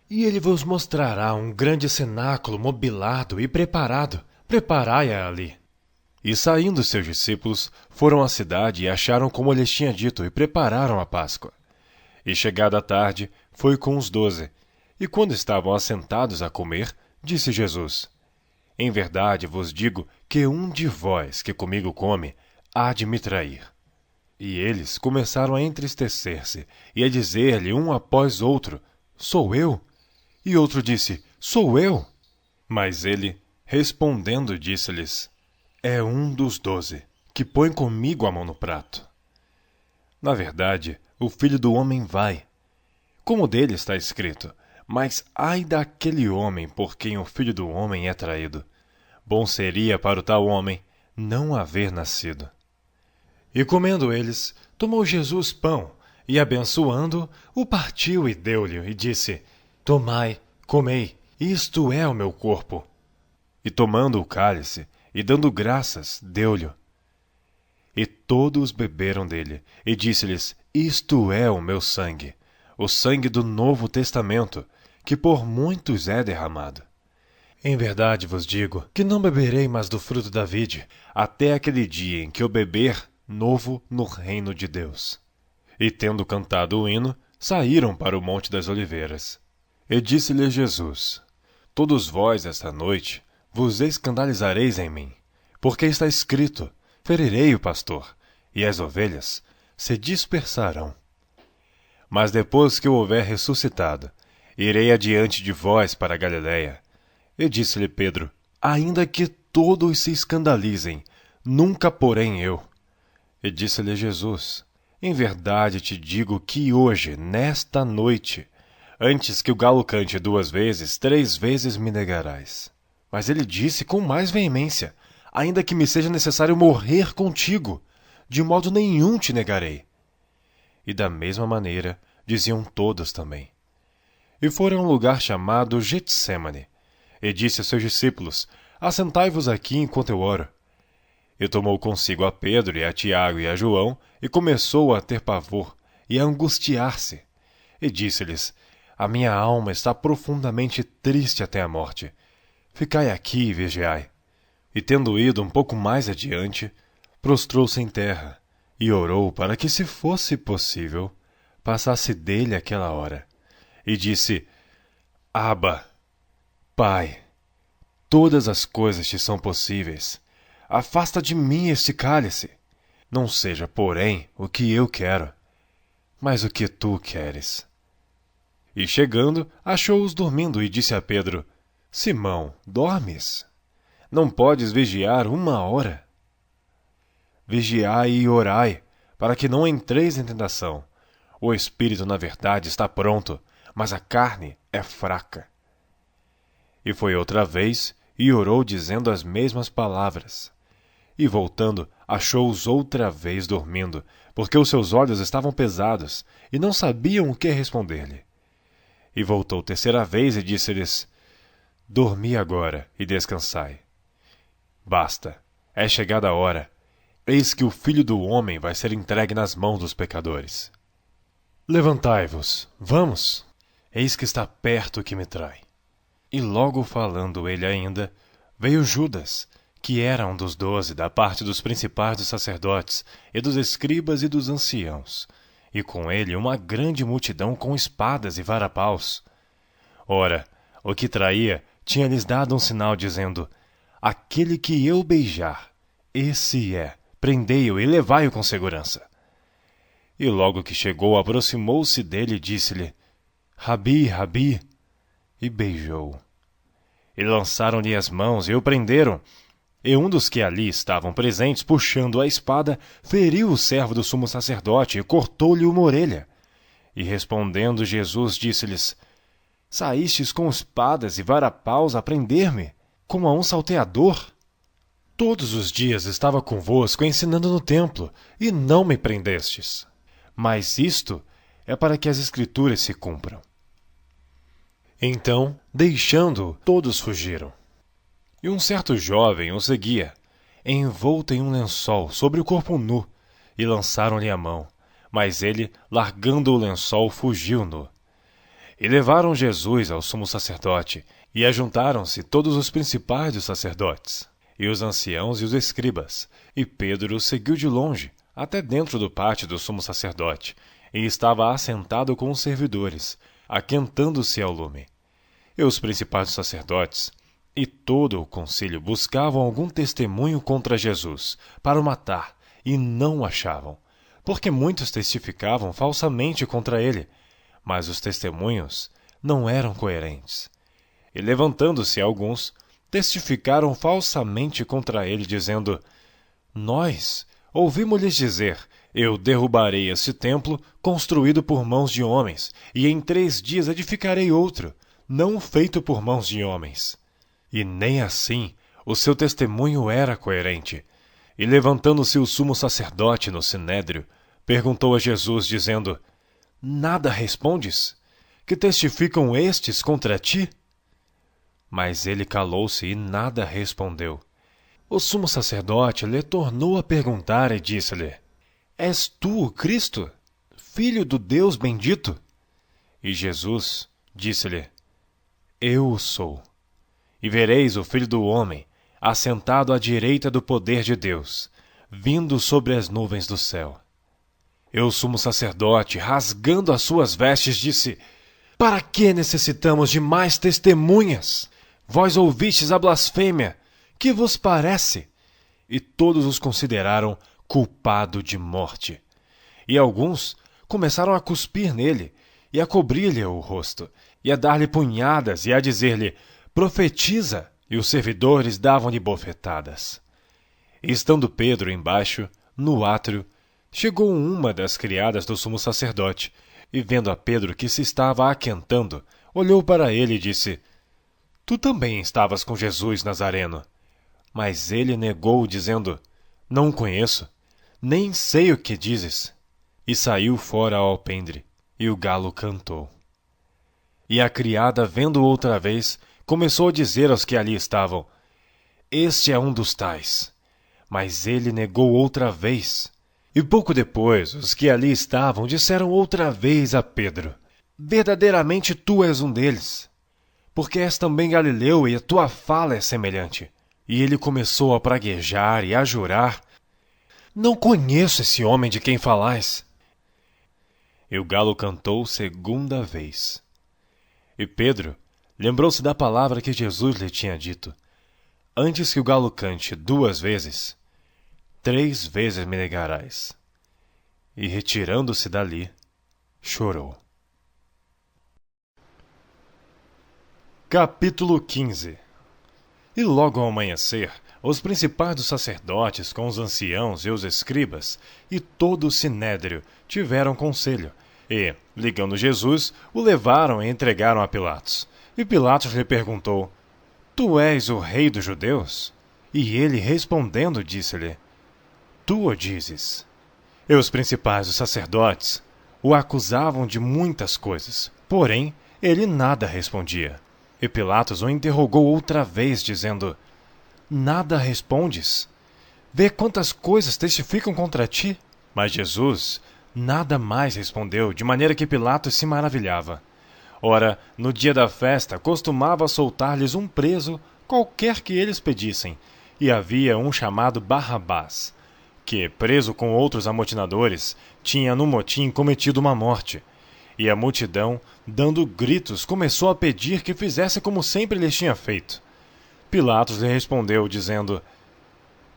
E ele vos mostrará um grande cenáculo mobilado e preparado. Preparai-a ali. E saindo seus discípulos, foram à cidade e acharam como lhes tinha dito e prepararam a Páscoa. E chegada a tarde, foi com os 12. E quando estavam assentados a comer, disse Jesus: Em verdade vos digo que um de vós que comigo come, há de me trair. E eles começaram a entristecer-se e a dizer-lhe um após outro: Sou eu? E outro disse: Sou eu? Mas ele, respondendo, disse-lhes: É um dos 12, que põe comigo a mão no prato. Na verdade, o Filho do Homem vai, como dele está escrito, mas ai daquele homem por quem o Filho do Homem é traído. Bom seria para o tal homem não haver nascido. E comendo eles, tomou Jesus pão, e abençoando, o partiu e deu-lhe, e disse: Tomai, comei, isto é o meu corpo. E tomando o cálice, e dando graças, deu-lhe. E todos beberam dele, e disse-lhes: Isto é o meu sangue, o sangue do Novo Testamento, que por muitos é derramado. Em verdade vos digo que não beberei mais do fruto da vide, até aquele dia em que eu beber novo no reino de Deus. E tendo cantado o hino, saíram para o Monte das Oliveiras. E disse-lhe Jesus: Todos vós, esta noite, vos escandalizareis em mim, porque está escrito: Ferirei o pastor, e as ovelhas se dispersarão. Mas depois que eu houver ressuscitado, irei adiante de vós para a Galiléia. E disse-lhe Pedro: Ainda que todos se escandalizem, nunca porém eu. E disse-lhe Jesus: Em verdade te digo que hoje, nesta noite, antes que o galo cante 2 vezes, 3 vezes me negarás. Mas ele disse com mais veemência: Ainda que me seja necessário morrer contigo, de modo nenhum te negarei. E da mesma maneira diziam todos também. E foram a um lugar chamado Getsêmane, e disse a seus discípulos: Assentai-vos aqui enquanto eu oro. E tomou consigo a Pedro e a Tiago e a João, e começou a ter pavor e a angustiar-se. E disse-lhes: A minha alma está profundamente triste até a morte. Ficai aqui e vigiai. E tendo ido um pouco mais adiante, prostrou-se em terra, e orou para que, se fosse possível, passasse dele aquela hora. E disse: Abba, Pai, todas as coisas te são possíveis. Afasta de mim este cálice. Não seja, porém, o que eu quero, mas o que tu queres. E chegando, achou-os dormindo e disse a Pedro: Simão, dormes? Não podes vigiar 1 hora? Vigiai e orai, para que não entreis em tentação. O espírito, na verdade, está pronto, mas a carne é fraca. E foi outra vez, e orou dizendo as mesmas palavras. E voltando, achou-os outra vez dormindo, porque os seus olhos estavam pesados, e não sabiam o que responder-lhe. E voltou 3ª vez e disse-lhes: Dormi agora e descansai. Basta, é chegada a hora. Eis que o Filho do Homem vai ser entregue nas mãos dos pecadores. Levantai-vos, vamos, eis que está perto o que me trai. E logo falando ele ainda, veio Judas, que era um dos 12 da parte dos principais dos sacerdotes, e dos escribas e dos anciãos, e com ele uma grande multidão com espadas e varapaus. Ora, o que traía tinha-lhes dado um sinal, dizendo: Aquele que eu beijar, esse é, prendei-o e levai-o com segurança. E logo que chegou, aproximou-se dele e disse-lhe: Rabi, Rabi, e beijou-o. E lançaram-lhe as mãos e o prenderam. E um dos que ali estavam presentes, puxando a espada, feriu o servo do sumo sacerdote e cortou-lhe uma orelha. E respondendo Jesus, disse-lhes: Saístes com espadas e varapaus a prender-me, como a um salteador? Todos os dias estava convosco ensinando no templo, e não me prendestes. Mas isto é para que as Escrituras se cumpram. Então, deixando-o, todos fugiram. E um certo jovem o seguia, envolto em um lençol sobre o corpo nu, e lançaram-lhe a mão. Mas ele, largando o lençol, fugiu nu. E levaram Jesus ao sumo sacerdote, e ajuntaram-se todos os principais dos sacerdotes, e os anciãos e os escribas, e Pedro o seguiu de longe, até dentro do pátio do sumo sacerdote, e estava assentado com os servidores, aquentando-se ao lume. E os principais dos sacerdotes e todo o concílio buscavam algum testemunho contra Jesus, para o matar, e não o achavam, porque muitos testificavam falsamente contra ele, mas os testemunhos não eram coerentes. E levantando-se alguns, testificaram falsamente contra ele, dizendo: Nós ouvimos-lhes dizer: Eu derrubarei este templo construído por mãos de homens, e em 3 dias edificarei outro, não feito por mãos de homens. E nem assim o seu testemunho era coerente. E levantando-se o sumo sacerdote no sinédrio, perguntou a Jesus, dizendo: Nada respondes? Que testificam estes contra ti? Mas ele calou-se e nada respondeu. O sumo sacerdote lhe tornou a perguntar e disse-lhe: És tu o Cristo, filho do Deus bendito? E Jesus disse-lhe: Eu o sou. E vereis o Filho do Homem, assentado à direita do poder de Deus, vindo sobre as nuvens do céu. E o sumo sacerdote, rasgando as suas vestes, disse: Para que necessitamos de mais testemunhas? Vós ouvistes a blasfêmia. Que vos parece? E todos os consideraram culpado de morte. E alguns começaram a cuspir nele, e a cobrir-lhe o rosto, e a dar-lhe punhadas, e a dizer-lhe: Profetiza! E os servidores davam-lhe bofetadas. E estando Pedro embaixo, no átrio, chegou uma das criadas do sumo sacerdote, e vendo a Pedro que se estava aquentando, olhou para ele e disse: Tu também estavas com Jesus Nazareno. Mas ele negou, dizendo: Não o conheço, nem sei o que dizes. E saiu fora ao alpendre, e o galo cantou. E a criada, vendo outra vez, começou a dizer aos que ali estavam: Este é um dos tais. Mas ele negou outra vez. E pouco depois, os que ali estavam disseram outra vez a Pedro: Verdadeiramente tu és um deles, porque és também galileu e a tua fala é semelhante. E ele começou a praguejar e a jurar: Não conheço esse homem de quem falais. E o galo cantou 2ª vez. E Pedro lembrou-se da palavra que Jesus lhe tinha dito: Antes que o galo cante 2 vezes, 3 vezes me negarás. E retirando-se dali, chorou. Capítulo 15. E logo ao amanhecer, os principais dos sacerdotes, com os anciãos e os escribas, e todo o sinédrio, tiveram conselho, e, ligando Jesus, o levaram e entregaram a Pilatos. E Pilatos lhe perguntou: Tu és o rei dos judeus? E ele, respondendo, disse-lhe: Tu o dizes. E os principais dos sacerdotes o acusavam de muitas coisas, porém ele nada respondia. E Pilatos o interrogou outra vez, dizendo: Nada respondes? Vê quantas coisas testificam contra ti. Mas Jesus nada mais respondeu, de maneira que Pilatos se maravilhava. Ora, no dia da festa, costumava soltar-lhes um preso, qualquer que eles pedissem, e havia um chamado Barrabás, que, preso com outros amotinadores, tinha no motim cometido uma morte. E a multidão, dando gritos, começou a pedir que fizesse como sempre lhes tinha feito. Pilatos lhe respondeu, dizendo: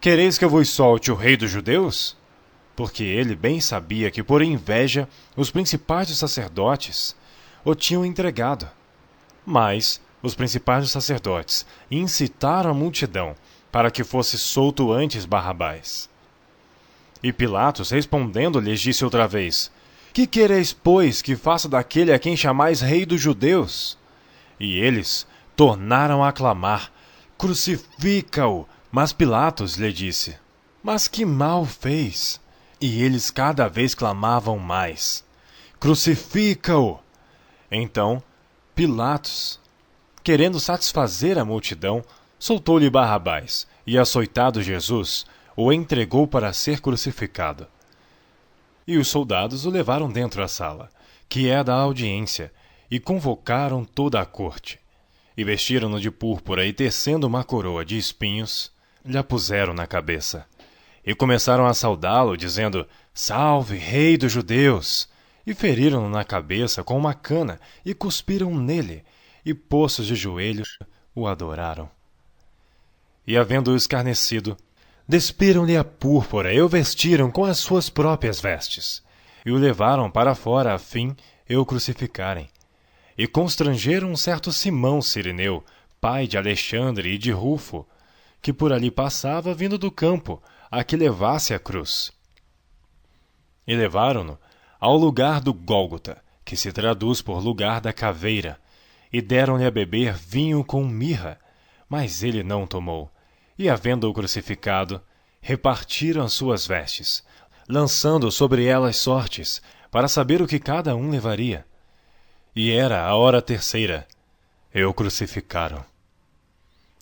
Quereis que eu vos solte o rei dos judeus? Porque ele bem sabia que, por inveja, os principais dos sacerdotes o tinham entregado. Mas os principais dos sacerdotes incitaram a multidão para que fosse solto antes Barrabás. E Pilatos, respondendo, lhes disse outra vez: Que quereis, pois, que faça daquele a quem chamais rei dos judeus? E eles tornaram a clamar: Crucifica-o! Mas Pilatos lhe disse: Mas que mal fez? E eles cada vez clamavam mais: Crucifica-o! Então Pilatos, querendo satisfazer a multidão, soltou-lhe Barrabás, e açoitado Jesus, o entregou para ser crucificado. E os soldados o levaram dentro à sala, que é da audiência, e convocaram toda a corte. E vestiram-no de púrpura e, tecendo uma coroa de espinhos, lhe a puseram na cabeça. E começaram a saudá-lo, dizendo: Salve, Rei dos Judeus! E feriram-no na cabeça com uma cana, e cuspiram nele, e postos de joelhos, o adoraram. E, havendo-o escarnecido, despiram-lhe a púrpura e o vestiram com as suas próprias vestes, e o levaram para fora a fim de o crucificarem. E constrangeram um certo Simão Cireneu, pai de Alexandre e de Rufo, que por ali passava vindo do campo, a que levasse a cruz. E levaram-no ao lugar do Gólgota, que se traduz por lugar da caveira, e deram-lhe a beber vinho com mirra, mas ele não tomou. E, havendo-o crucificado, repartiram as suas vestes, lançando sobre elas sortes, para saber o que cada um levaria. E era a hora terceira, e o crucificaram.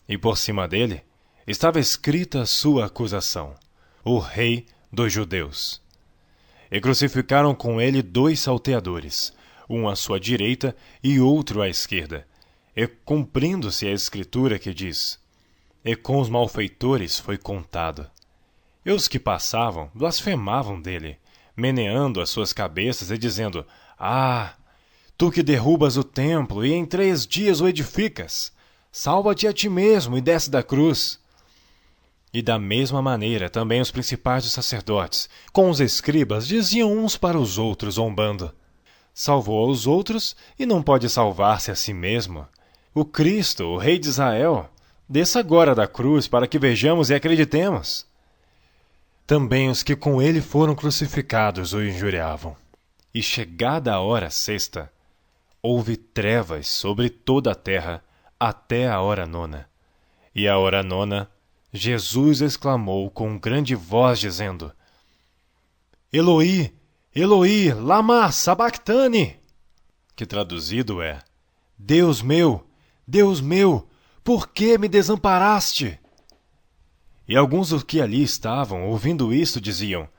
E por cima dele estava escrita a sua acusação: o Rei dos Judeus. E crucificaram com ele 2 salteadores, um à sua direita e outro à esquerda, e cumprindo-se a escritura que diz: E com os malfeitores foi contado. E os que passavam blasfemavam dele, meneando as suas cabeças e dizendo: Ah, tu que derrubas o templo e em 3 dias o edificas, salva-te a ti mesmo e desce da cruz. E da mesma maneira também os principais dos sacerdotes, com os escribas, diziam uns para os outros, zombando: Salvou aos outros e não pode salvar-se a si mesmo. O Cristo, o Rei de Israel, desça agora da cruz para que vejamos e acreditemos. Também os que com ele foram crucificados o injuriavam. E chegada a hora sexta, houve trevas sobre toda a terra até a hora nona. E à hora nona, Jesus exclamou com grande voz, dizendo: Eloi, Eloi, lama sabactani, que traduzido é: Deus meu, por que me desamparaste? E alguns dos que ali estavam, ouvindo isto, diziam: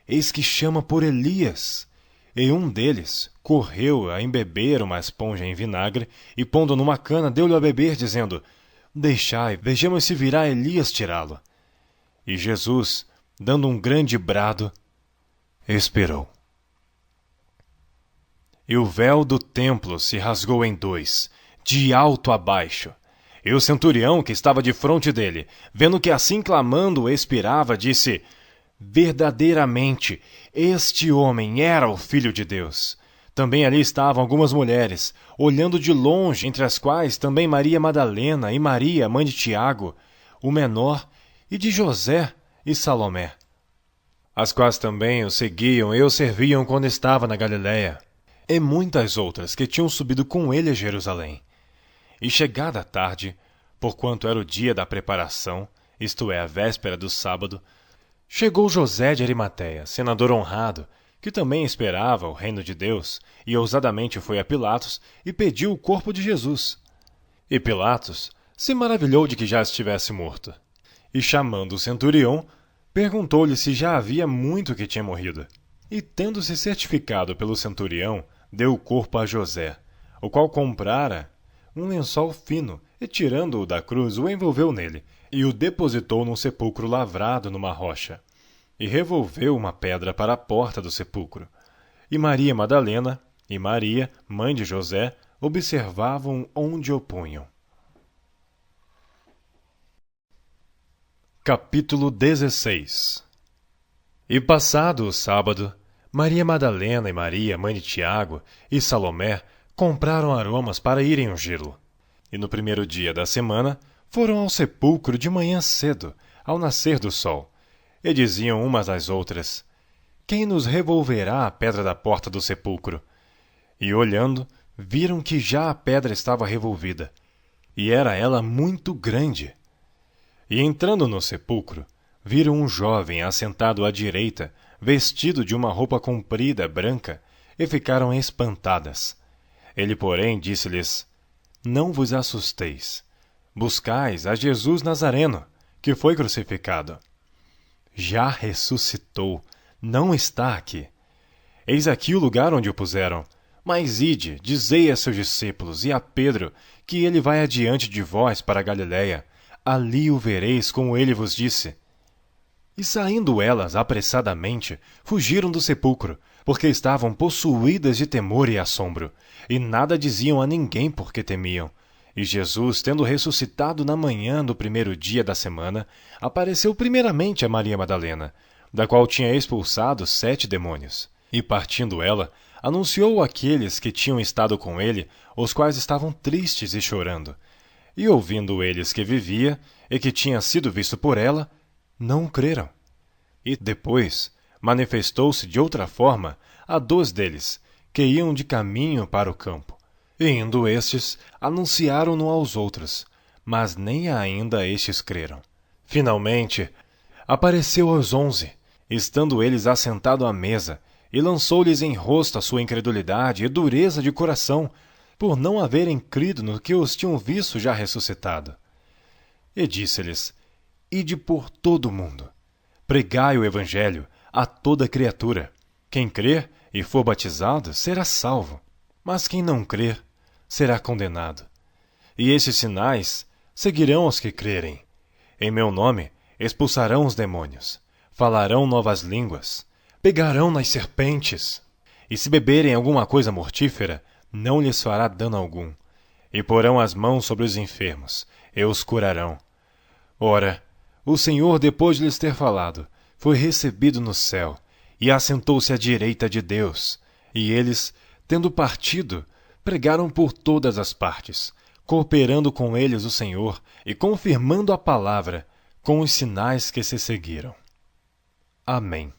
Eis que chama por Elias. E um deles correu a embeber uma esponja em vinagre, e pondo numa cana, deu-lhe a beber, dizendo: Deixai, vejamos se virá Elias tirá-lo. E Jesus, dando um grande brado, expirou. E o véu do templo se rasgou em 2, de alto a baixo. E o centurião, que estava defronte dele, vendo que assim clamando expirava, disse: Verdadeiramente, este homem era o Filho de Deus. Também ali estavam algumas mulheres, olhando de longe, entre as quais também Maria Madalena e Maria, mãe de Tiago, o menor, e de José e Salomé, as quais também o seguiam e o serviam quando estava na Galiléia, e muitas outras que tinham subido com ele a Jerusalém. E chegada a tarde, porquanto era o dia da preparação, isto é, a véspera do sábado, chegou José de Arimateia, senador honrado, que também esperava o reino de Deus, e ousadamente foi a Pilatos e pediu o corpo de Jesus. E Pilatos se maravilhou de que já estivesse morto. E chamando o centurião, perguntou-lhe se já havia muito que tinha morrido. E tendo-se certificado pelo centurião, deu o corpo a José, o qual comprara um lençol fino, e tirando-o da cruz, o envolveu nele, e o depositou num sepulcro lavrado numa rocha. E revolveu uma pedra para a porta do sepulcro. E Maria Madalena e Maria, mãe de José, observavam onde o punham. Capítulo 16. E passado o sábado, Maria Madalena e Maria, mãe de Tiago, e Salomé compraram aromas para irem ungí-lo. E no primeiro dia da semana foram ao sepulcro de manhã cedo, ao nascer do sol. E diziam umas às outras: Quem nos revolverá a pedra da porta do sepulcro? E olhando, viram que já a pedra estava revolvida, e era ela muito grande. E entrando no sepulcro, viram um jovem assentado à direita, vestido de uma roupa comprida branca, e ficaram espantadas. Ele, porém, disse-lhes: Não vos assusteis. Buscais a Jesus Nazareno, que foi crucificado. Já ressuscitou, não está aqui. Eis aqui o lugar onde o puseram. Mas ide, dizei a seus discípulos e a Pedro que ele vai adiante de vós para a Galiléia. Ali o vereis como ele vos disse. E saindo elas apressadamente, fugiram do sepulcro, porque estavam possuídas de temor e assombro, e nada diziam a ninguém porque temiam. E Jesus, tendo ressuscitado na manhã do primeiro dia da semana, apareceu primeiramente a Maria Madalena, da qual tinha expulsado 7 demônios. E partindo ela, anunciou àqueles que tinham estado com ele, os quais estavam tristes e chorando. E ouvindo eles que vivia, e que tinha sido visto por ela, não creram. E depois manifestou-se de outra forma a 2 deles, que iam de caminho para o campo. E indo estes, anunciaram-no aos outros, mas nem ainda estes creram. Finalmente, apareceu aos 11, estando eles assentados à mesa, e lançou-lhes em rosto a sua incredulidade e dureza de coração, por não haverem crido no que os tinham visto já ressuscitado. E disse-lhes: Ide por todo o mundo, pregai o evangelho a toda criatura. Quem crer e for batizado será salvo, mas quem não crer será condenado. E estes sinais seguirão os que crerem. Em meu nome expulsarão os demônios, falarão novas línguas, pegarão nas serpentes, e se beberem alguma coisa mortífera, não lhes fará dano algum, e porão as mãos sobre os enfermos, e os curarão. Ora, o Senhor, depois de lhes ter falado, foi recebido no céu, e assentou-se à direita de Deus. E eles, tendo partido, pregaram por todas as partes, cooperando com eles o Senhor e confirmando a palavra com os sinais que se seguiram. Amém.